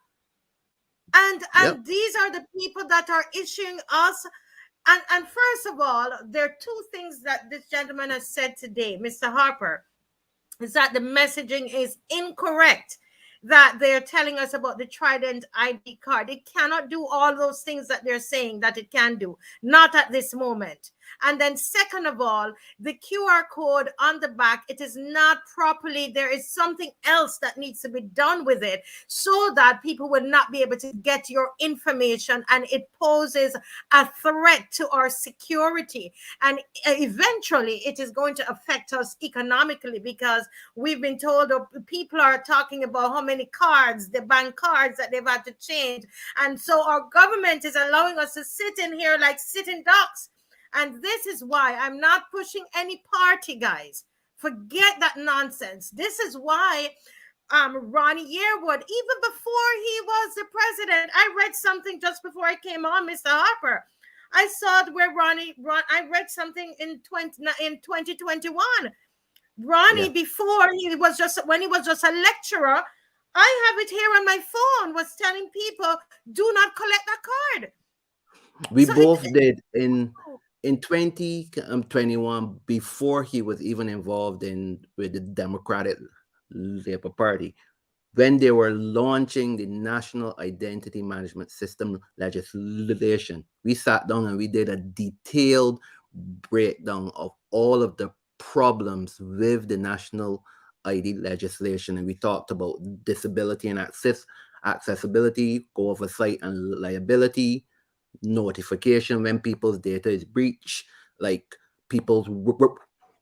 and Yep. these are the people that are issuing us. And first of all, there are two things that this gentleman has said today, Mr. Harper, is that the messaging is incorrect, that they're telling us about the Trident ID card. It cannot do all those things that they're saying that it can do, not at this moment. And then, second of all, the QR code on the back, it is not properly, there is something else that needs to be done with it so that people will not be able to get your information, and it poses a threat to our security. And eventually, it is going to affect us economically, because we've been told, or people are talking about how many cards, the bank cards that they've had to change. And so our government is allowing us to sit in here like sitting ducks. And this is why I'm not pushing any party, guys. Forget that nonsense. This is why Ronnie Yearwood, even before he was the president, I read something just before I came on, Mr. Harper. I saw it where I read something in 2021. Ronnie, Yeah. before he was just when he was just a lecturer, I have it here on my phone, was telling people, do not collect that card. We So both did in 2021, before he was even involved in with the Democratic Labour Party, when they were launching the National Identity Management System legislation. We sat down and we did a detailed breakdown of all of the problems with the national ID legislation, and we talked about disability and accessibility, oversight and liability, notification when people's data is breached, like people's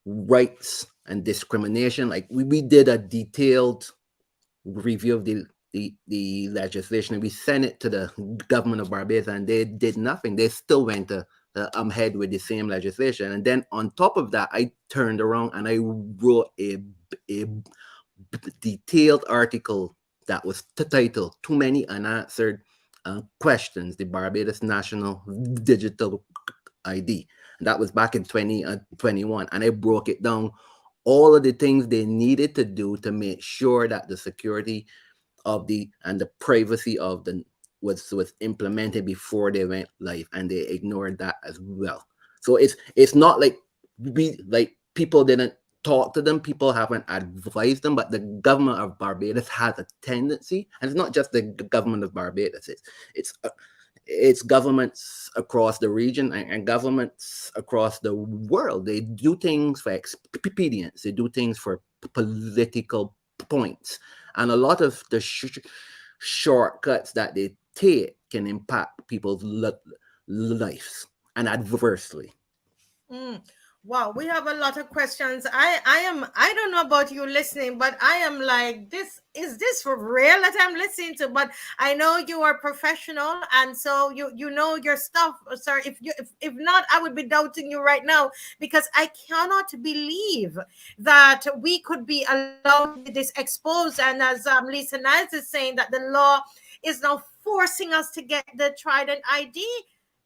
rights and discrimination. Like we did a detailed review of the legislation, and we sent it to the government of Barbados, and they did nothing. They still went to ahead with the same legislation. And then on top of that, I turned around and I wrote a detailed article that was titled "Too Many Unanswered Questions: The Barbados National Digital ID." And that was back in 2021, and I broke it down, all of the things they needed to do to make sure that the security of the privacy of the was implemented before they went live, and they ignored that as well. So it's not like we like people didn't talked to them. People haven't advised them, but the government of Barbados has a tendency, and it's not just the government of Barbados. It's governments across the region and governments across the world. They do things for expedience. They do things for political points, and a lot of the shortcuts that they take can impact people's lives and adversely. Mm. Wow, we have a lot of questions. I don't know about you listening, but I am like, this for real that I'm listening to? But I know you are professional, and so you know your stuff, sir. If not, I would be doubting you right now, because I cannot believe that we could be allowed to be this exposed. And as Lisa Niles is saying, that the law is now forcing us to get the Trident ID.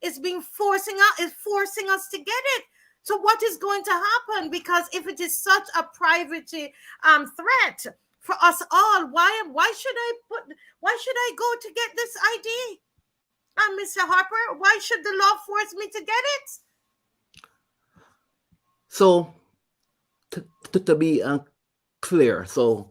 It's being forcing us to get it. So what is going to happen? Because if it is such a privacy threat for us all, why should I go to get this ID? Mr. Harper, why should the law force me to get it? So to be clear, so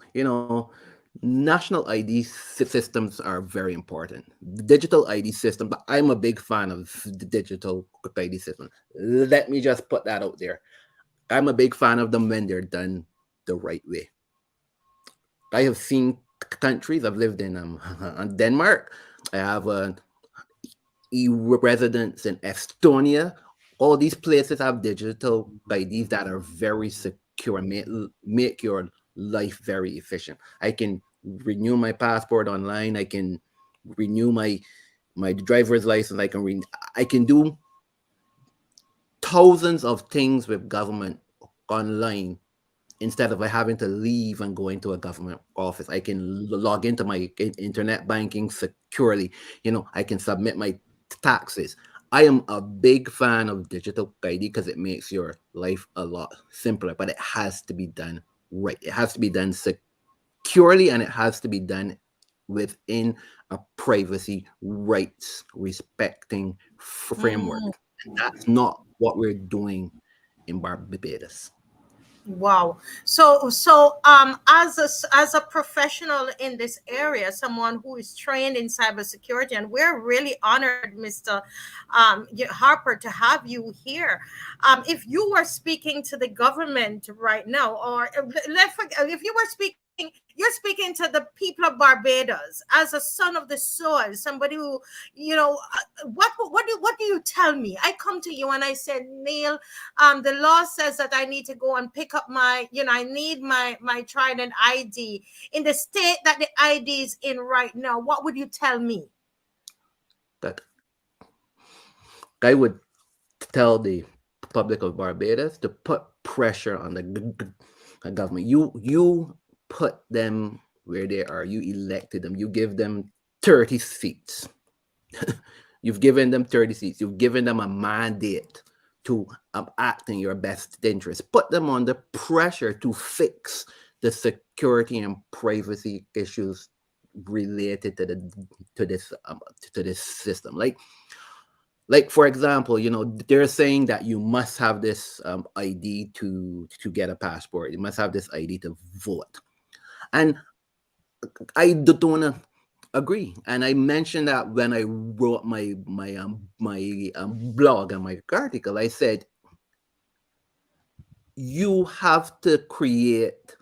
national ID systems are very important. The digital ID system, but I'm a big fan of the digital ID system. Let me just put that out there. I'm a big fan of them when they're done the right way. I have seen countries. I've lived in Denmark. I have a residence in Estonia. All these places have digital IDs that are very secure, make your life very efficient. I can renew my passport online. I can renew my driver's license. I can do thousands of things with government online instead of having to leave and go into a government office. I can log into my internet banking securely. I can submit my taxes. I am a big fan of digital ID because it makes your life a lot simpler, but it has to be done right. It has to be done securely, and it has to be done within a privacy rights respecting framework. And that's not what we're doing in Barbados. Wow. So as a professional in this area, someone who is trained in cybersecurity, and we're really honored, Mr. Harper, to have you here. If you were speaking to the government right now, or if you were speaking, you're speaking to the people of Barbados as a son of the soil, somebody who, what do you tell me? I come to you and I said, Neil, the law says that I need to go and pick up I need my Trident ID in the state that the ID is in right now. What would you tell me? That I would tell the public of Barbados to put pressure on the government. You put them where they are. You elected them. You give them 30 seats. You've given them 30 seats. You've given them a mandate to act in your best interest. Put them under pressure to fix the security and privacy issues related to this system. Like for example, they're saying that you must have this ID to get a passport. You must have this ID to vote, and I don't wanna agree. And I mentioned that when I wrote my blog and my article. I said you have to create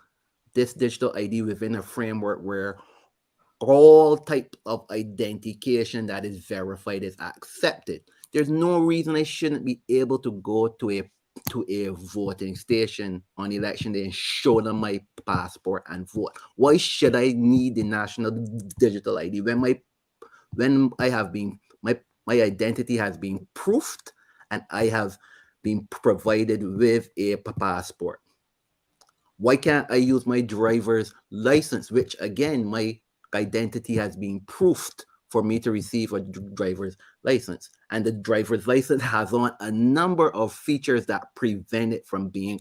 this digital ID within a framework where all type of identification that is verified is accepted. There's no reason I shouldn't be able to go to a voting station on election day and show them my passport and vote. Why should I need the national digital ID when I have been my identity has been proofed and I have been provided with a passport? Why can't I use my driver's license, which again my identity has been proofed for me to receive a driver's license? And the driver's license has on a number of features that prevent it from being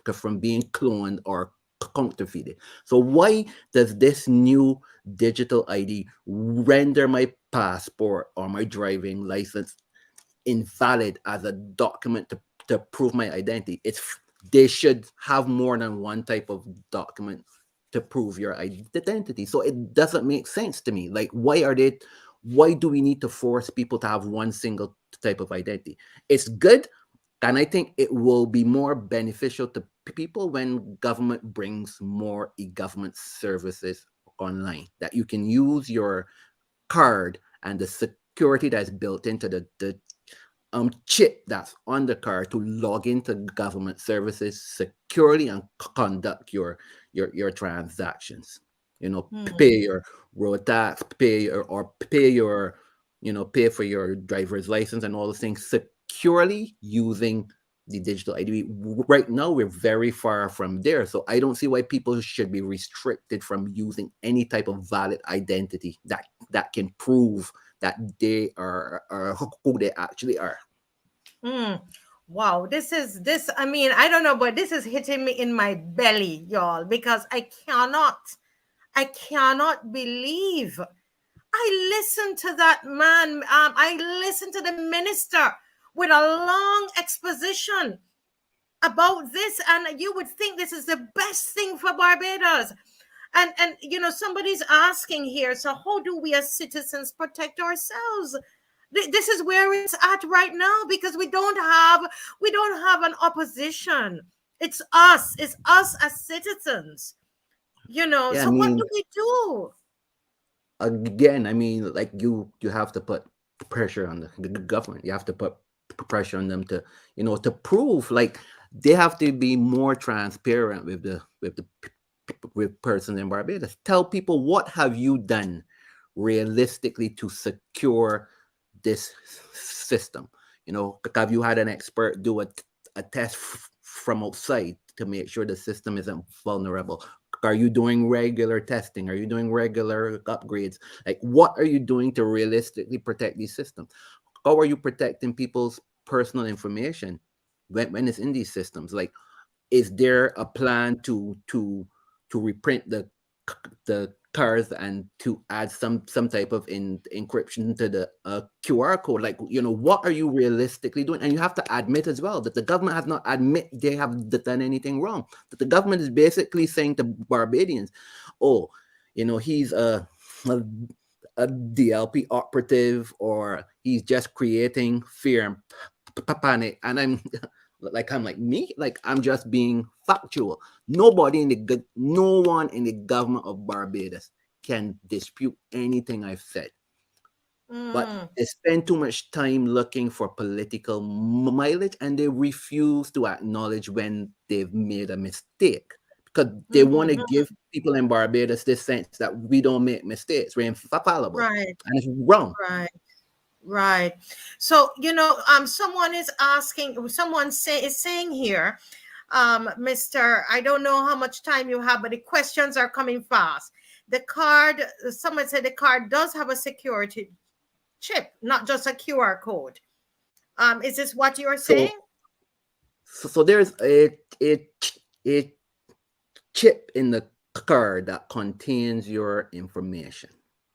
cloned or counterfeited. So why does this new digital ID render my passport or my driving license invalid as a document to prove my identity? It's they should have more than one type of document to prove your identity. So it doesn't make sense to me. Like, why do we need to force people to have one single type of identity? It's good, and I think it will be more beneficial to people when government brings more e-government services online, that you can use your card and the security that's built into the chip that's on the card to log into government services securely and conduct your transactions. Pay Hmm. your road tax, pay your, pay for your driver's license and all those things securely using the digital ID. Right now, we're very far from there. So I don't see why people should be restricted from using any type of valid identity that can prove that they are who they actually are. Hmm. Wow, this. I mean, I don't know, but this is hitting me in my belly, y'all, because I cannot believe. I listened to that man. I listened to the minister with a long exposition about this, and you would think this is the best thing for Barbados. And somebody's asking here, so how do we as citizens protect ourselves? This is where it's at right now, because we don't have an opposition. It's us as citizens. Yeah, I So what mean, do we do? again, I mean, like, you have to put pressure on the government. You have to put pressure on them to, to prove, like, they have to be more transparent with persons in Barbados. Tell people, what have you done realistically to secure this system? Have you had an expert do a test from outside to make sure the system isn't vulnerable? Are you doing regular testing? Are you doing regular upgrades? Like, what are you doing to realistically protect these systems? How are you protecting people's personal information when it's in these systems? Like, is there a plan to reprint the cards and to add some type of encryption to the QR code? Like, what are you realistically doing? And you have to admit as well that the government has not admit they have done anything wrong. That the government is basically saying to Barbadians, oh, he's a DLP operative, or he's just creating fear and panic. And I'm like, me, like, I'm just being factual. No one in the government of Barbados can dispute anything I've said. But Mm, they spend too much time looking for political mileage, and they refuse to acknowledge when they've made a mistake, because they want to mhm. give people in Barbados this sense that we don't make mistakes, we're infallible, Right, and it's wrong. right. Right. So, someone is asking, someone is saying here, Mr. I don't know how much time you have, but the questions are coming fast. The card, someone said the card does have a security chip, not just a QR code. Is this what you are So, saying? so there's a chip in the card that contains your information.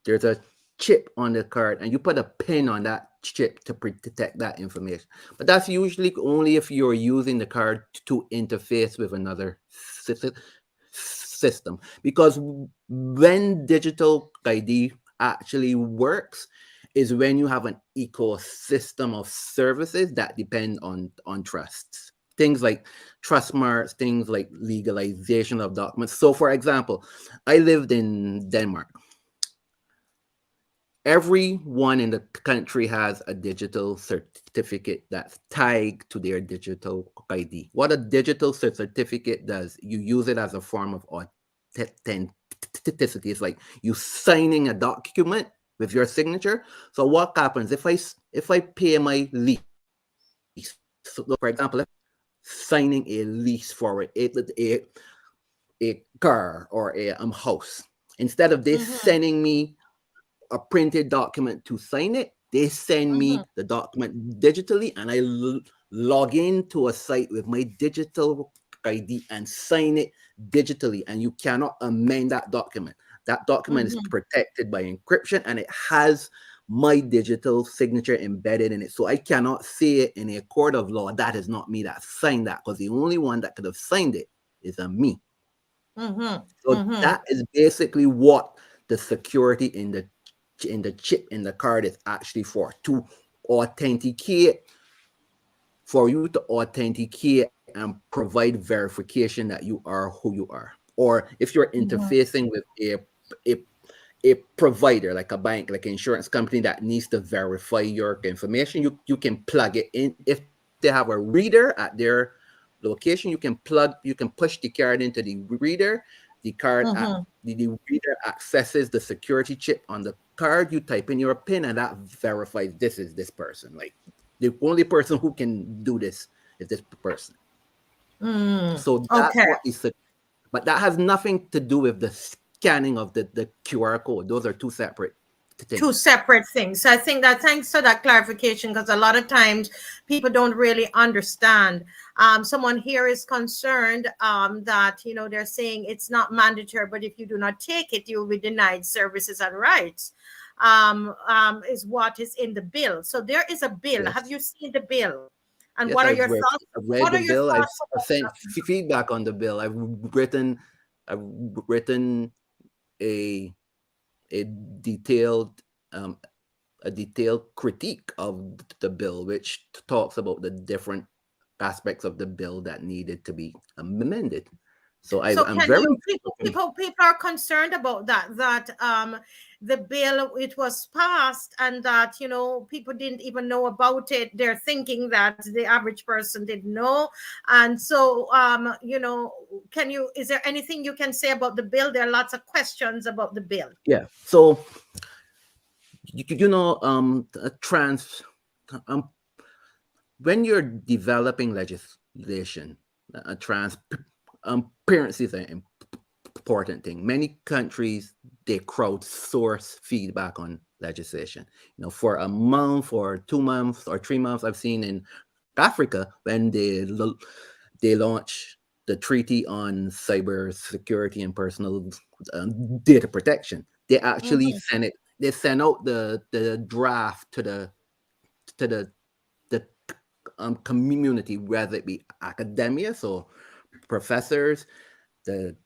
There's a chip on the card, and you put a pin on that chip to protect that information. But that's usually only if you're using the card to interface with another system. Because when digital ID actually works is when you have an ecosystem of services that depend on trust. Things like trust marks, things like legalization of documents. So, for example, I lived in Denmark. Everyone in the country has a digital certificate that's tied to their digital ID. What a digital certificate does, you use it as a form of authenticity. It's like you signing a document with your signature. So what happens if I pay my lease? So, for example, if signing a lease for a car or a house, instead of they Mm-hmm, sending me a printed document to sign it, they send mm-hmm, me the document digitally, and I log into a site with my digital ID and sign it digitally. And you cannot amend that document. That document is mm-hmm. protected by encryption, and it has my digital signature embedded in it. So I cannot say it in a court of law, that is not me that signed that, because the only one that could have signed it is a me. So that is basically what the security in the chip in the card is actually for, to authenticate, for you to authenticate and provide verification that you are who you are. Or if you're interfacing with a a provider like a bank, like an insurance company that needs to verify your information, you can plug it in. If they have a reader at their location, you can push the card into the reader. The card the reader accesses the security chip on the card. You type in your PIN, and that verifies this is this person. Like, the only person who can do this is this person. So that's Okay. what is, but that has nothing to do with the scanning of the QR code. Those are two separate Two things. separate things. I think that, thanks for that clarification, because a lot of times people don't really understand. Someone here is concerned that, they're saying it's not mandatory, but if you do not take it, you will be denied services and rights, is what is in the bill. So there is a bill. Have Yes. you seen the bill? And Yes, what are your thoughts? I've read What the are your bill. thoughts I've about sent that? feedback on the bill. Written I've written a a detailed um, a detailed critique of the bill, which talks about the different aspects of the bill that needed to be amended. So So I'm can very you, people are concerned about that the bill, it was passed, and that people didn't even know about it. They're thinking that the average person didn't know. And so can you, is there anything you can say about the bill? There are lots of questions about the bill. yeah. So trans um when you're developing legislation, transparency is an important thing. Many countries, they crowdsource feedback on legislation. For a month or 2 months or 3 months, I've seen in Africa when they launch the Treaty on Cyber Security and Personal Data Protection. They actually send it. They send out the draft to the community, whether it be academia, so professors, the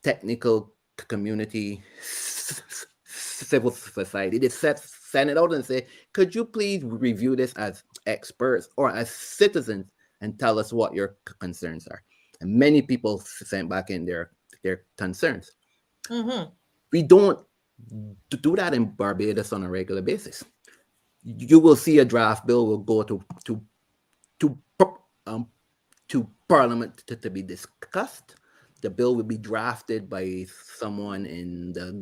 technical community, civil society. They send it out and say, could you please review this as experts or as citizens and tell us what your concerns are? And many people sent back in their concerns. We don't do that in Barbados on a regular basis. You will see a draft bill will go to um, to Parliament to be discussed. The bill will be drafted by someone in the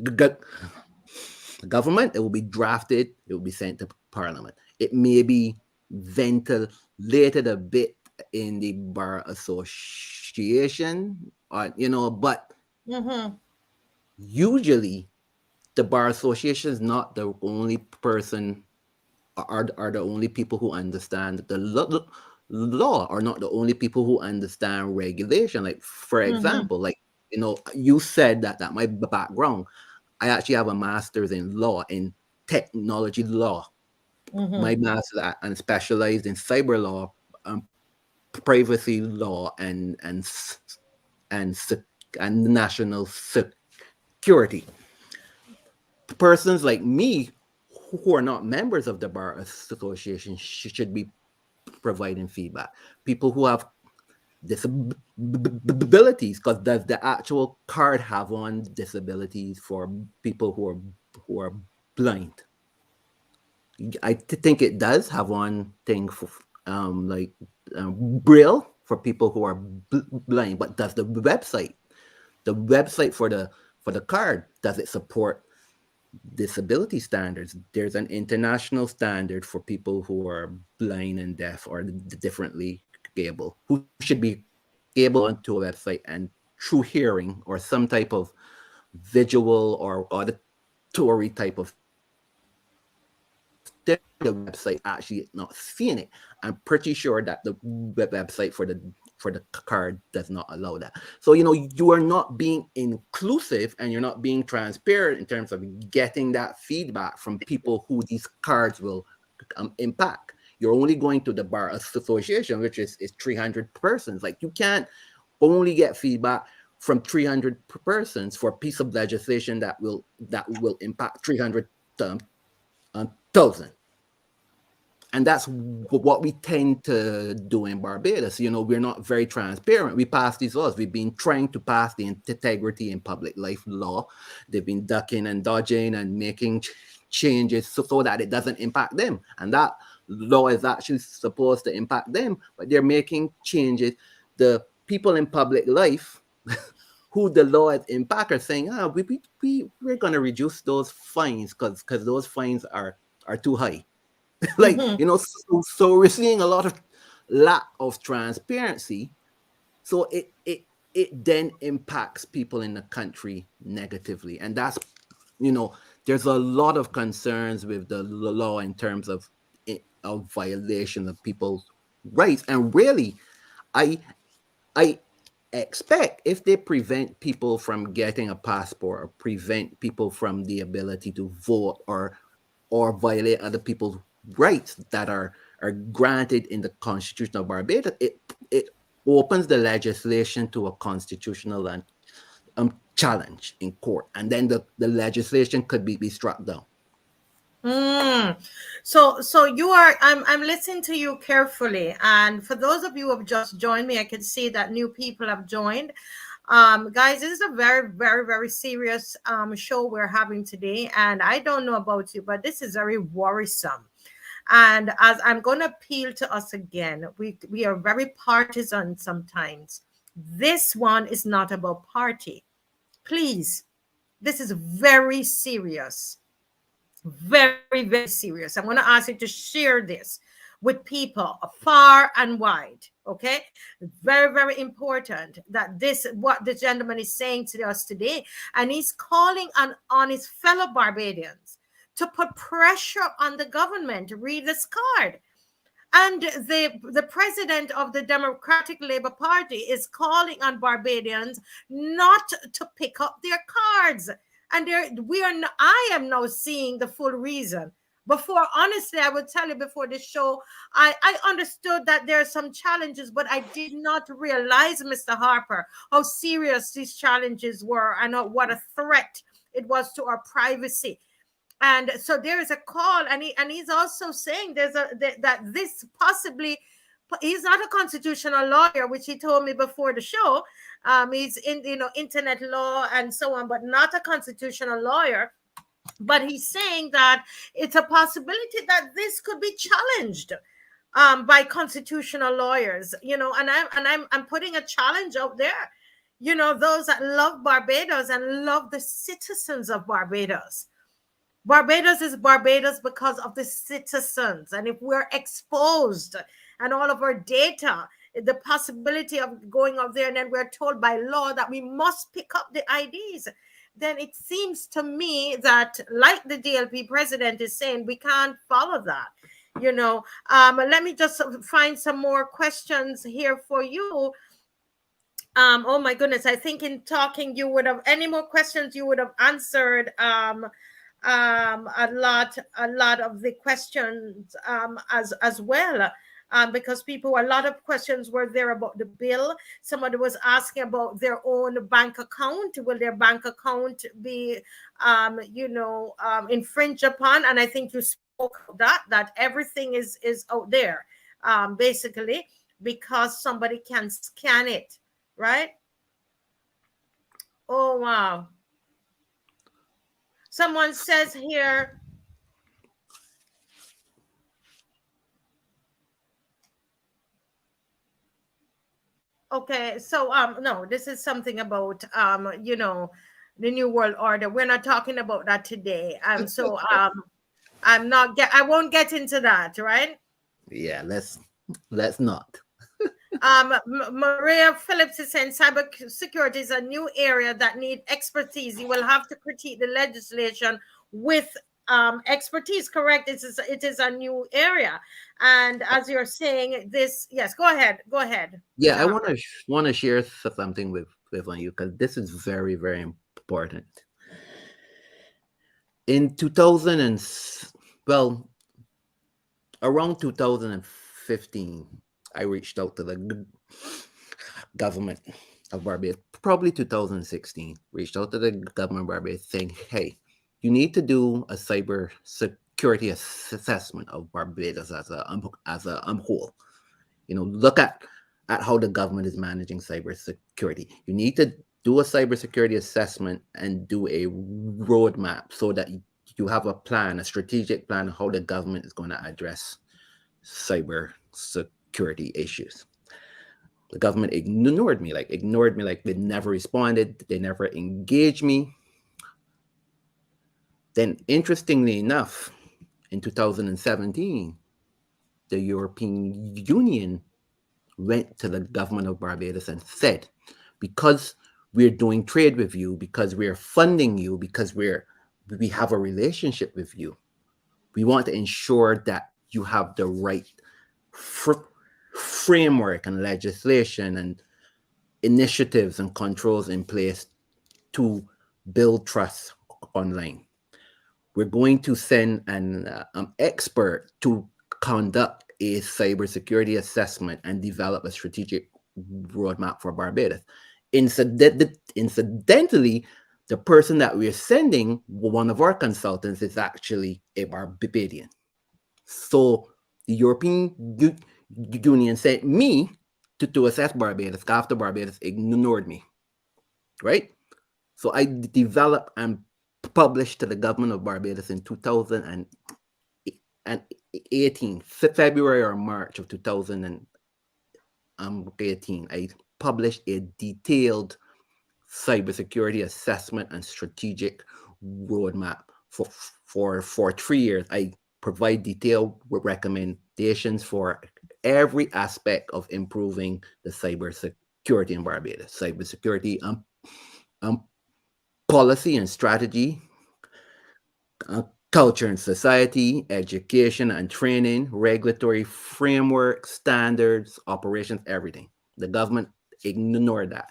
government. It will be drafted. It will be sent to Parliament. It may be ventilated a bit in the Bar Association, but usually the Bar Association is not the only person, are the only people who understand the law, are not the only people who understand regulation. Like, for example, like, you said that my background, I actually have a master's in law, in technology law. My master's and specialized in cyber law, privacy law, and and national security. Persons like me who are not members of the Bar Association should be providing feedback. People who have disabilities, because does the actual card have on disabilities for people who are blind? I think it does have one thing for like braille for people who are blind, but does the website for the card, does it support disability standards? There's an international standard for people who are blind and deaf or differently able, who should be able onto a website and through hearing or some type of visual or auditory type of the website actually not seeing it. I'm pretty sure that the website for the for the card does not allow that. So, you know, you are not being inclusive and you're not being transparent in terms of getting that feedback from people who these cards will impact. You're only going to the bar association, which is 300 persons. Like, you can't only get feedback from 300 persons for a piece of legislation that will impact 300,000. And that's what we tend to do in Barbados. You know, we're not very transparent. We pass these laws. We've been trying to pass the integrity in public life law. They've been ducking and dodging and making changes so that it doesn't impact them. And that law is actually supposed to impact them, but they're making changes. The people in public life who the law is impact are saying, we're going to reduce those fines because those fines are too high. Like, you know, so we're seeing a lot of lack of transparency. So it then impacts people in the country negatively. And that's, you know, there's a lot of concerns with the law in terms of violation of people's rights. And really, I expect if they prevent people from getting a passport or prevent people from the ability to vote or violate other people's rights that are granted in the Constitution of Barbados, it opens the legislation to a constitutional and challenge in court, and then the legislation could be struck down. So you are, I'm listening to you carefully, and for those of you who have just joined me, I can see that new people have joined. Guys, this is a very, very, very serious show we're having today, and I don't know about you, but this is very worrisome. And as I'm going to appeal to us again, we are very partisan sometimes. This one is not about party. Please, this is very serious. Very, very serious. I'm going to ask you to share this with people far and wide. Okay, very, very important that what the gentleman is saying to us today, and he's calling on his fellow Barbadians to put pressure on the government to read this card. And the president of the Democratic Labour Party is calling on Barbadians not to pick up their cards. And I am now seeing the full reason. Before, honestly, I would tell you before the show, I understood that there are some challenges, but I did not realize, Mr. Harper, how serious these challenges were and what a threat it was to our privacy. And so there is a call, and he's also saying that this possibly, he's not a constitutional lawyer, which he told me before the show. He's in internet law and so on, but not a constitutional lawyer. But he's saying that it's a possibility that this could be challenged by constitutional lawyers, and I'm putting a challenge out there, those that love Barbados and love the citizens of Barbados. Barbados is Barbados because of the citizens. And if we're exposed and all of our data, the possibility of going out there and then we're told by law that we must pick up the IDs, then it seems to me that, like the DLP president is saying, we can't follow that. Let me just find some more questions here for you. Oh my goodness, I think in talking you would have, any more questions you would have answered a lot of the questions as well, because a lot of questions were there about the bill. Somebody was asking about their own bank account. Will their bank account be infringed upon? And I think you spoke that everything is out there, basically, because somebody can scan it, right? Oh wow. Someone says here, okay, so no, this is something about the New World Order. We're not talking about that today. So I won't get into that, right? Yeah, let's not. Maria Phillips is saying cybersecurity is a new area that needs expertise. You will have to critique the legislation with expertise. Correct? It is a new area, and as you're saying, this. Yes, go ahead. Go ahead, Yeah, Mr. I want Harper. to want to share something with on you because this is very very important. In 2000 well, around 2015, I reached out to the government of Barbados, probably 2016, reached out to the government of Barbados saying, hey, you need to do a cyber security assessment of Barbados as a whole. You know, look at how the government is managing cybersecurity. You need to do a cybersecurity assessment and do a roadmap so that you have a plan, a strategic plan of how the government is going to address cyber security issues. The government ignored me, like they never responded, they never engaged me. Then, interestingly enough, in 2017, the European Union went to the government of Barbados and said, because we're doing trade with you, because we're funding you, because we have a relationship with you, we want to ensure that you have the right framework and legislation and initiatives and controls in place to build trust online. We're going to send an expert to conduct a cybersecurity assessment and develop a strategic roadmap for Barbados. Incidentally, the person that we're sending, one of our consultants, is actually a Barbadian. So the European Union sent me to assess Barbados after Barbados ignored me, right? So I developed and published to the government of Barbados in 2018, February or March of 2018. I published a detailed cybersecurity assessment and strategic roadmap for 3 years. I provide detailed recommendations for every aspect of improving the cybersecurity in Barbados. Cybersecurity um, policy and strategy, uh, culture and society, education and training, regulatory framework, standards, operations, everything. The government ignored that.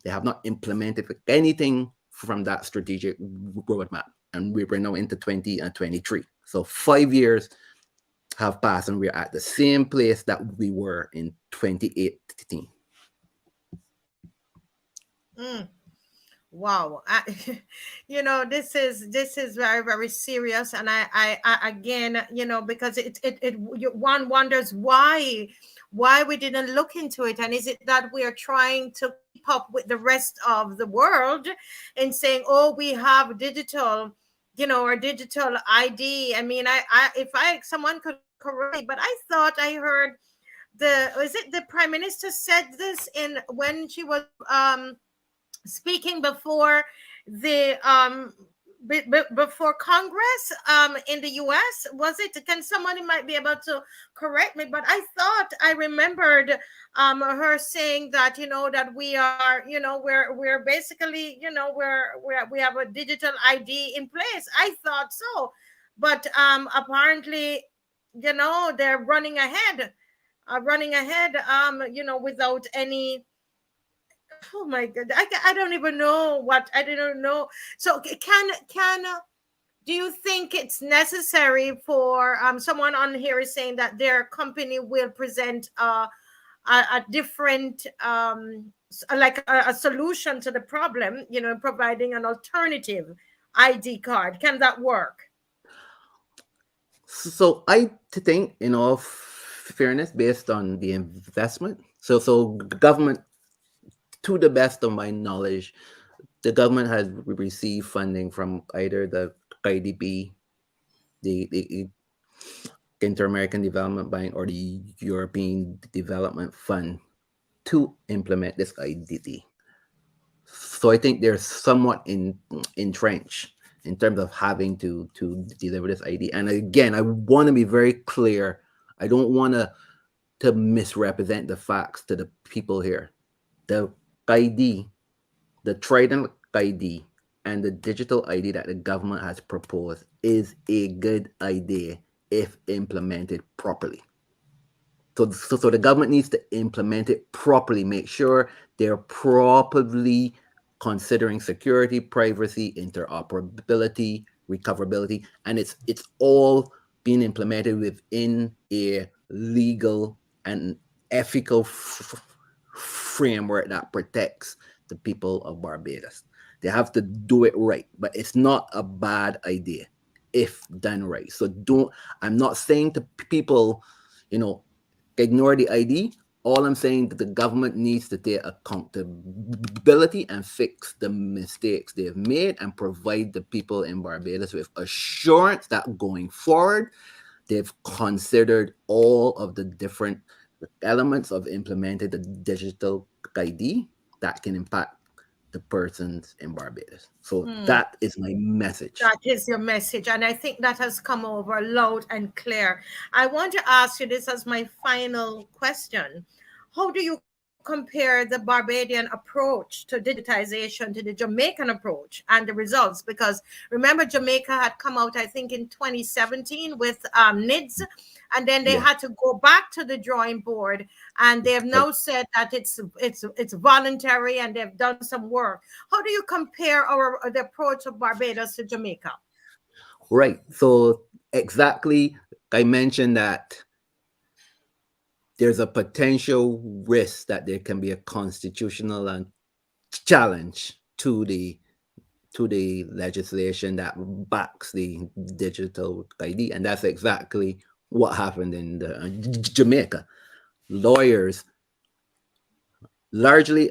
They have not implemented anything from that strategic roadmap. And we're now into 2023. So 5 years have passed and we're at the same place that we were in 2018. Mm. Wow. This is very, very serious. And I again, because one wonders why we didn't look into it. And is it that we are trying to keep up with the rest of the world and saying, oh, we have digital, or digital ID. I mean, if someone could correct me, but I thought I heard is it the prime minister said this in when she was speaking before the before Congress in the US. Was it? Can somebody might be able to correct me? But I thought I remembered her saying that that we are we're basically we have a digital ID in place. I thought so, but apparently they're running ahead without any. Oh my god, I don't even know what I don't know. So can do you think it's necessary for someone on here is saying that their company will present a different like a solution to the problem, providing an alternative ID card? Can that work? So I think, in all fairness, based on the investment, so government, to the best of my knowledge, the government has received funding from either the IDB, the Inter-American Development Bank, or the European Development Fund to implement this IDD. So I think they're somewhat entrenched in terms of having to deliver this ID. And again, I want to be very clear. I don't want to misrepresent the facts to the people here. The ID, the Trident ID, and the digital ID that the government has proposed is a good idea if implemented properly. So the government needs to implement it properly, make sure they're properly considering security, privacy, interoperability, recoverability, and it's all being implemented within a legal and ethical framework that protects the people of Barbados. They have to do it right, but it's not a bad idea if done right. So don't. I'm not saying to people, you know, ignore the ID. All I'm saying that the government needs to take accountability and fix the mistakes they've made and provide the people in Barbados with assurance that going forward, they've considered all of the different elements of implementing the digital ID that can impact the persons in Barbados. So that is my message. That is your message. And I think that has come over loud and clear. I want to ask you this as my final question. How do you compare the Barbadian approach to digitization to the Jamaican approach and the results? Because remember, Jamaica had come out, I think, in 2017 with NIDS, and then they Yeah. had to go back to the drawing board, and they have Right. now said that it's voluntary and they've done some work. How do you compare the approach of Barbados to Jamaica? Right. So exactly, I mentioned that there's a potential risk that there can be a constitutional and challenge to the legislation that backs the digital ID, and that's exactly what happened in Jamaica. Lawyers, largely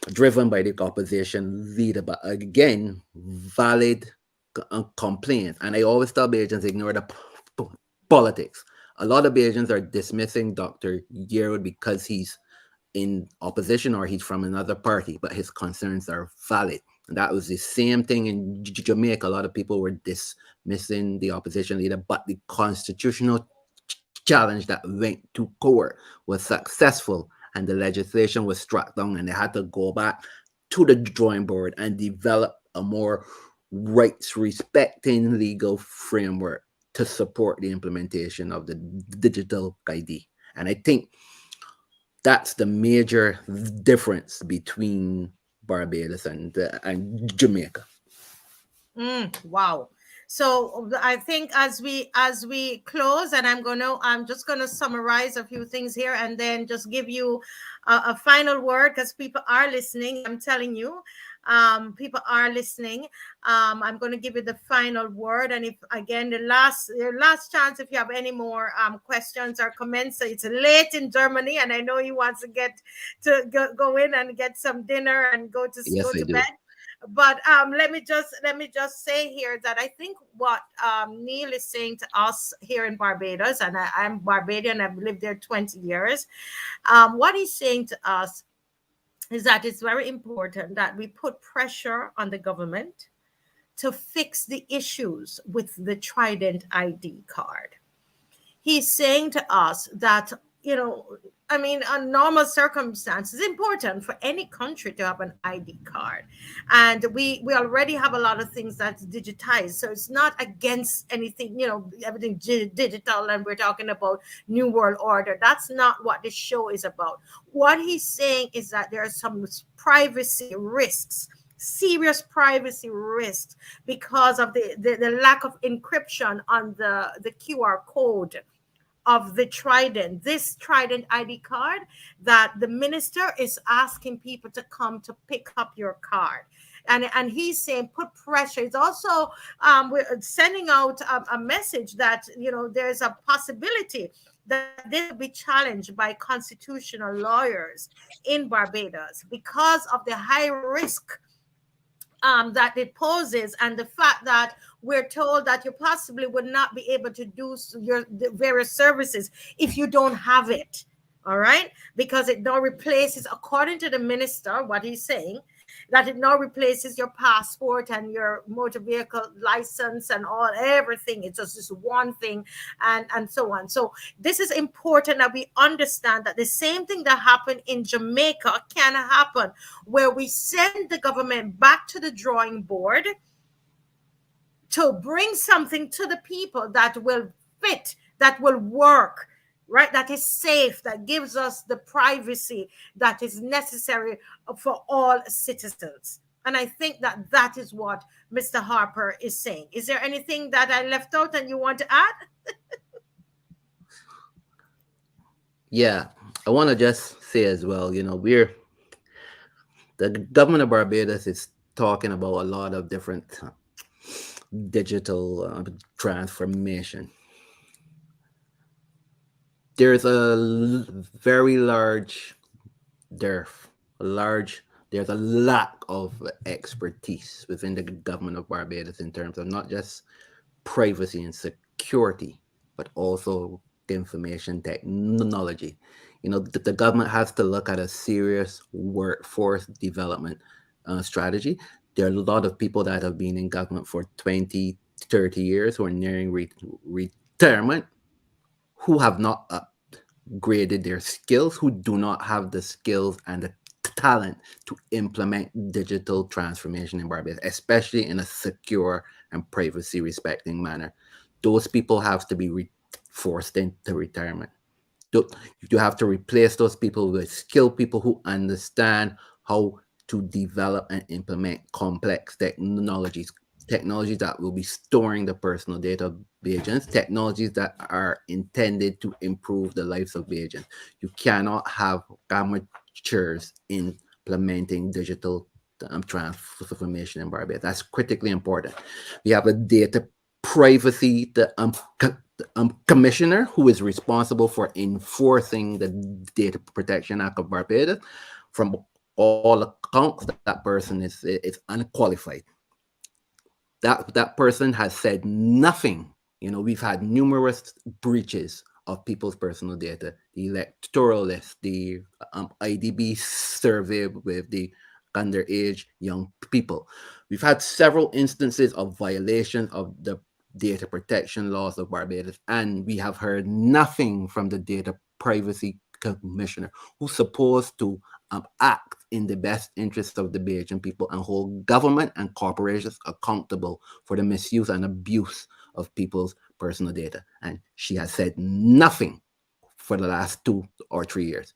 driven by the opposition leader, but again, valid complaints. And I always tell Bajans ignore the politics. A lot of Bajans are dismissing Dr. Yerwood because he's in opposition or he's from another party, but his concerns are valid. And that was the same thing in Jamaica. A lot of people were dismissing the opposition leader, but the constitutional challenge that went to court was successful and the legislation was struck down and they had to go back to the drawing board and develop a more rights respecting legal framework to support the implementation of the digital ID. And I think that's the major difference between Barbados and Jamaica. Wow. So I think as we close, and I'm just gonna summarize a few things here, and then just give you a final word because people are listening. I'm telling you, people are listening. I'm going to give you the final word, and if again the last chance, if you have any more questions or comments. It's late in Germany, and I know you want to get to go in and get some dinner and go Yes, I to do. bed. But let me just say here that I think what Neil is saying to us here in Barbados, and I'm Barbadian, I've lived there 20 years. What he's saying to us is that it's very important that we put pressure on the government to fix the issues with the Trident ID card. He's saying to us that, I mean, on normal circumstances, it's important for any country to have an ID card. And we already have a lot of things that's digitized. So it's not against anything, everything digital. And we're talking about New World Order. That's not what this show is about. What he's saying is that there are some privacy risks, serious privacy risks, because of the lack of encryption on the QR code of the Trident, this Trident ID card, that the minister is asking people to come to pick up your card. And he's saying put pressure. It's also we're sending out a message that there's a possibility that this will be challenged by constitutional lawyers in Barbados because of the high risk that it poses, and the fact that we're told that you possibly would not be able to do the various services if you don't have it. All right, because it now replaces, according to the minister, what he's saying that it now replaces your passport and your motor vehicle license and all everything. It's just this one thing, and so on. So this is important that we understand that the same thing that happened in Jamaica can happen, where we send the government back to the drawing board to bring something to the people that will fit, that will work, right? That is safe, that gives us the privacy that is necessary for all citizens. And I think that that is what Mr. Harper is saying. Is there anything that I left out and you want to add? Yeah, I want to just say as well, the government of Barbados is talking about a lot of different digital transformation. There's a very large dearth, there's a lack of expertise within the government of Barbados in terms of not just privacy and security, but also information technology. The government has to look at a serious workforce development strategy. There are a lot of people that have been in government for 20, 30 years who are nearing retirement, who have not upgraded their skills, who do not have the skills and the talent to implement digital transformation in Barbados, especially in a secure and privacy respecting manner. Those people have to be forced into retirement. You you have to replace those people with skilled people who understand how to develop and implement complex technologies that will be storing the personal data of agents, technologies that are intended to improve the lives of agents. You cannot have amateurs implementing digital transformation in Barbados. That's critically important. We have a data privacy commissioner who is responsible for enforcing the Data Protection Act of Barbados. From all accounts, that person is unqualified. That person has said nothing. We've had numerous breaches of people's personal data, the electoral list, the IDB survey with the underage young people. We've had several instances of violation of the data protection laws of Barbados, and we have heard nothing from the Data Privacy Commissioner, who's supposed to act in the best interest of the Bajan people and hold government and corporations accountable for the misuse and abuse of people's personal data. And she has said nothing for the last 2 or 3 years.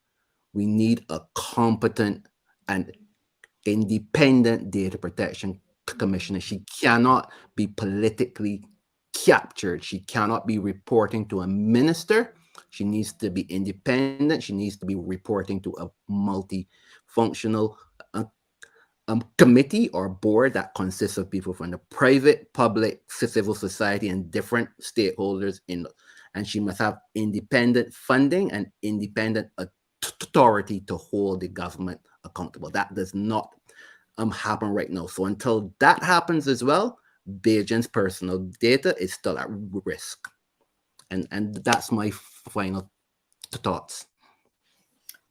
We need a competent and independent data protection commissioner. She cannot be politically captured. She cannot be reporting to a minister. She needs to be independent. She needs to be reporting to a multifunctional committee or board that consists of people from the private, public, civil society, and different stakeholders and she must have independent funding and independent authority to hold the government accountable. That does not happen right now. So until that happens as well, Bajan's personal data is still at risk. And that's my final thoughts.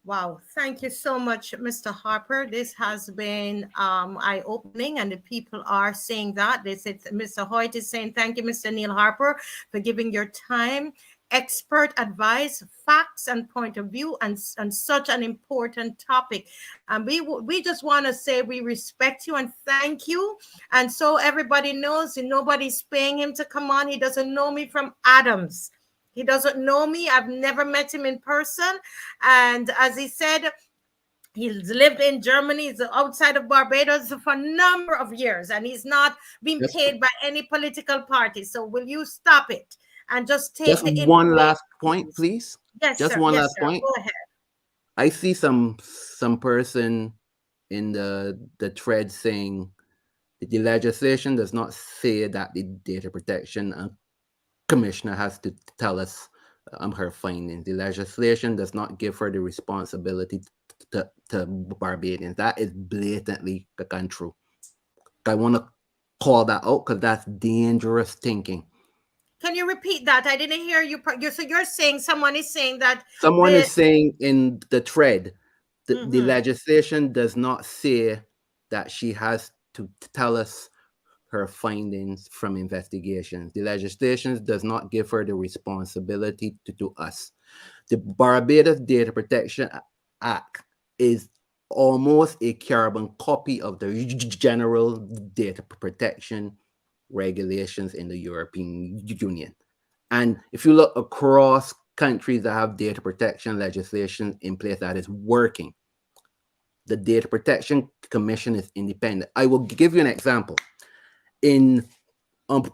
Wow, thank you so much, Mr. Harper. This has been eye-opening, and the people are saying that. They said, Mr. Hoyt is saying, thank you, Mr. Neil Harper, for giving your time, expert advice, facts, and point of view, and such an important topic. And we just want to say we respect you and thank you. And so everybody knows, nobody's paying him to come on. He doesn't know me from Adams. He doesn't know me. I've never met him in person. And as he said, he's lived in Germany, he's outside of Barbados for a number of years, and he's not been paid by any political party. So will you stop it and just take just the one last point, please? Yes, just sir. one Yes, last sir. point. Go ahead. I see some person in the thread saying the legislation does not say that the data protection commissioner has to tell us her findings. The legislation does not give her the responsibility to Barbadians. That is blatantly untrue. I want to call that out because that's dangerous thinking. Can you repeat that? I didn't hear you. So you're saying someone is saying that is saying in the thread the legislation does not say that she has to tell us her findings from investigations. The legislation does not give her the responsibility to us. The Barbados Data Protection Act is almost a carbon copy of the general data protection regulations in the European Union. And if you look across countries that have data protection legislation in place that is working, the Data Protection Commission is independent. I will give you an example. In um,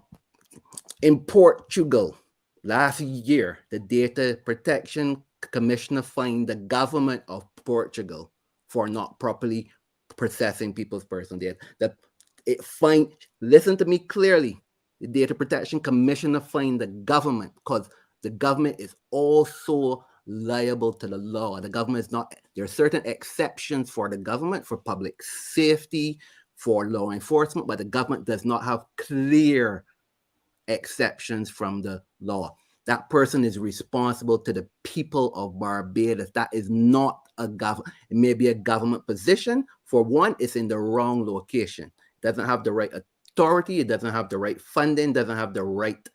in Portugal, last year, the Data Protection Commissioner fined the government of Portugal for not properly processing people's personal data. Listen to me clearly. The Data Protection Commissioner fined the government because the government is also liable to the law. The government is not, there are certain exceptions for the government, for public safety, for law enforcement, but the government does not have clear exceptions from the law. That person is responsible to the people of Barbados. That is not a government. It may be a government position. For one, it's in the wrong location. It doesn't have the right authority. It doesn't have the right funding. Doesn't have the right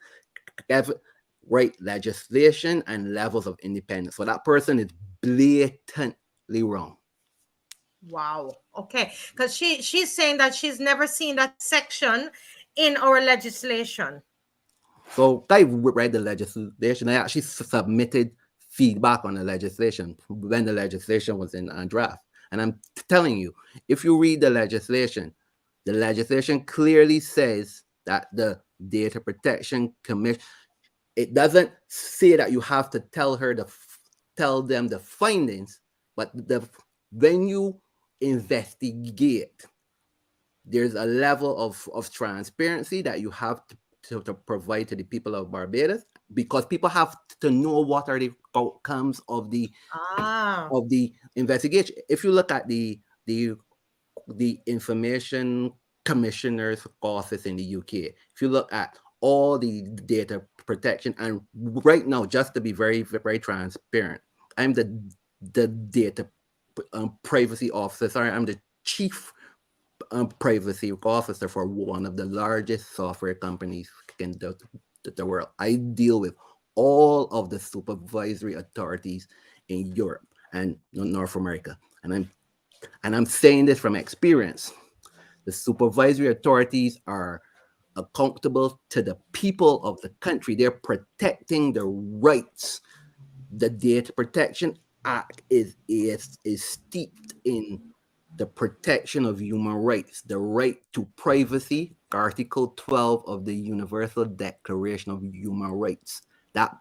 legislation and levels of independence. So that person is blatantly wrong. Wow. Okay. Because she's saying that she's never seen that section in our legislation. So I read the legislation. I actually submitted feedback on the legislation when the legislation was in draft. And I'm telling you, if you read the legislation clearly says that the Data Protection Commission, it doesn't say that you have to tell them the findings, but when you investigate, there's a level of transparency that you have to provide to the people of Barbados, because people have to know what are the outcomes of the investigation. If you look at the Information Commissioner's office in the UK, if you look at all the data protection, and right now, just to be very, very transparent, I'm the data privacy officer. Sorry, I'm the chief privacy officer for one of the largest software companies in the world. I deal with all of the supervisory authorities in Europe and North America, and I'm saying this from experience. The supervisory authorities are accountable to the people of the country. They're protecting the rights. The Data Protection Act is steeped in the protection of human rights, the right to privacy, Article 12 of the Universal Declaration of Human Rights. That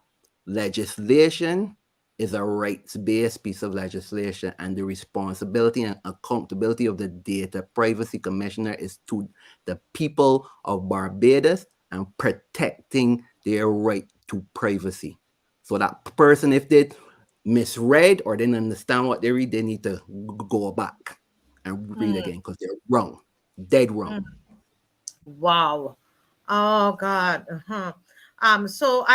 legislation is a rights-based piece of legislation, and the responsibility and accountability of the Data Privacy Commissioner is to the people of Barbados and protecting their right to privacy. So that person, if they misread or didn't understand what they read, they need to go back and read again, because they're wrong, dead wrong. Wow. Oh God. So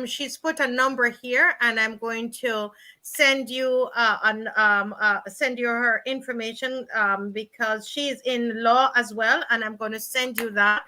she's put a number here, and I'm going to send you send you her information, because she's in law as well, and I'm going to send you that,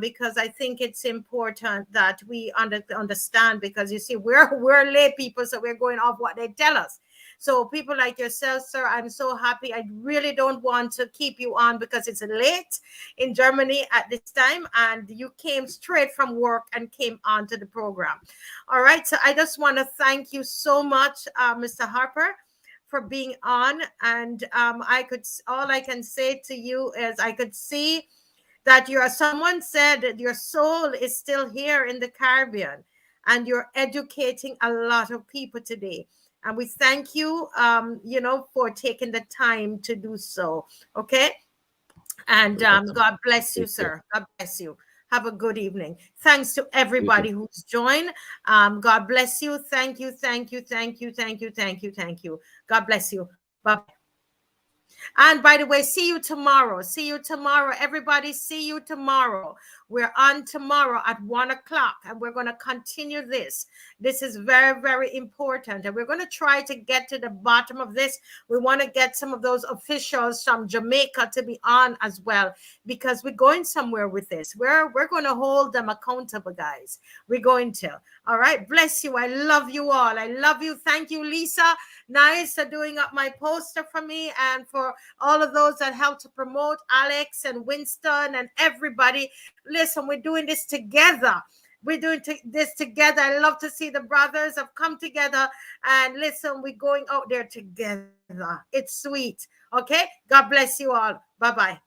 because I think it's important that we understand, because you see, we're lay people, so we're going off what they tell us. So people like yourself, sir, I'm so happy. I really don't want to keep you on because it's late in Germany at this time, and you came straight from work and came on to the program. All right, so I just want to thank you so much, Mr. Harper, for being on. And all I can say to you is, I could see that someone said that your soul is still here in the Caribbean, and you're educating a lot of people today. And we thank you, for taking the time to do so. Okay. And God bless you, sir. God bless you. Have a good evening. Thanks to everybody who's joined. God bless you. Thank you. Thank you. Thank you. Thank you. Thank you. Thank you. God bless you. Bye. And by the way, see you tomorrow. See you tomorrow. Everybody, see you tomorrow. We're on tomorrow at 1 o'clock, and we're going to continue this. This is very, very important. And we're going to try to get to the bottom of this. We want to get some of those officials from Jamaica to be on as well, because we're going somewhere with this. We're going to hold them accountable, guys. We're going to. All right. Bless you. I love you all. I love you. Thank you, Lisa. Nice for doing up my poster for me, and for all of those that helped to promote, Alex and Winston and everybody. Listen, we're doing this together. We're doing this together. I love to see the brothers have come together, and listen, we're going out there together. It's sweet. Okay. God bless you all. Bye-bye.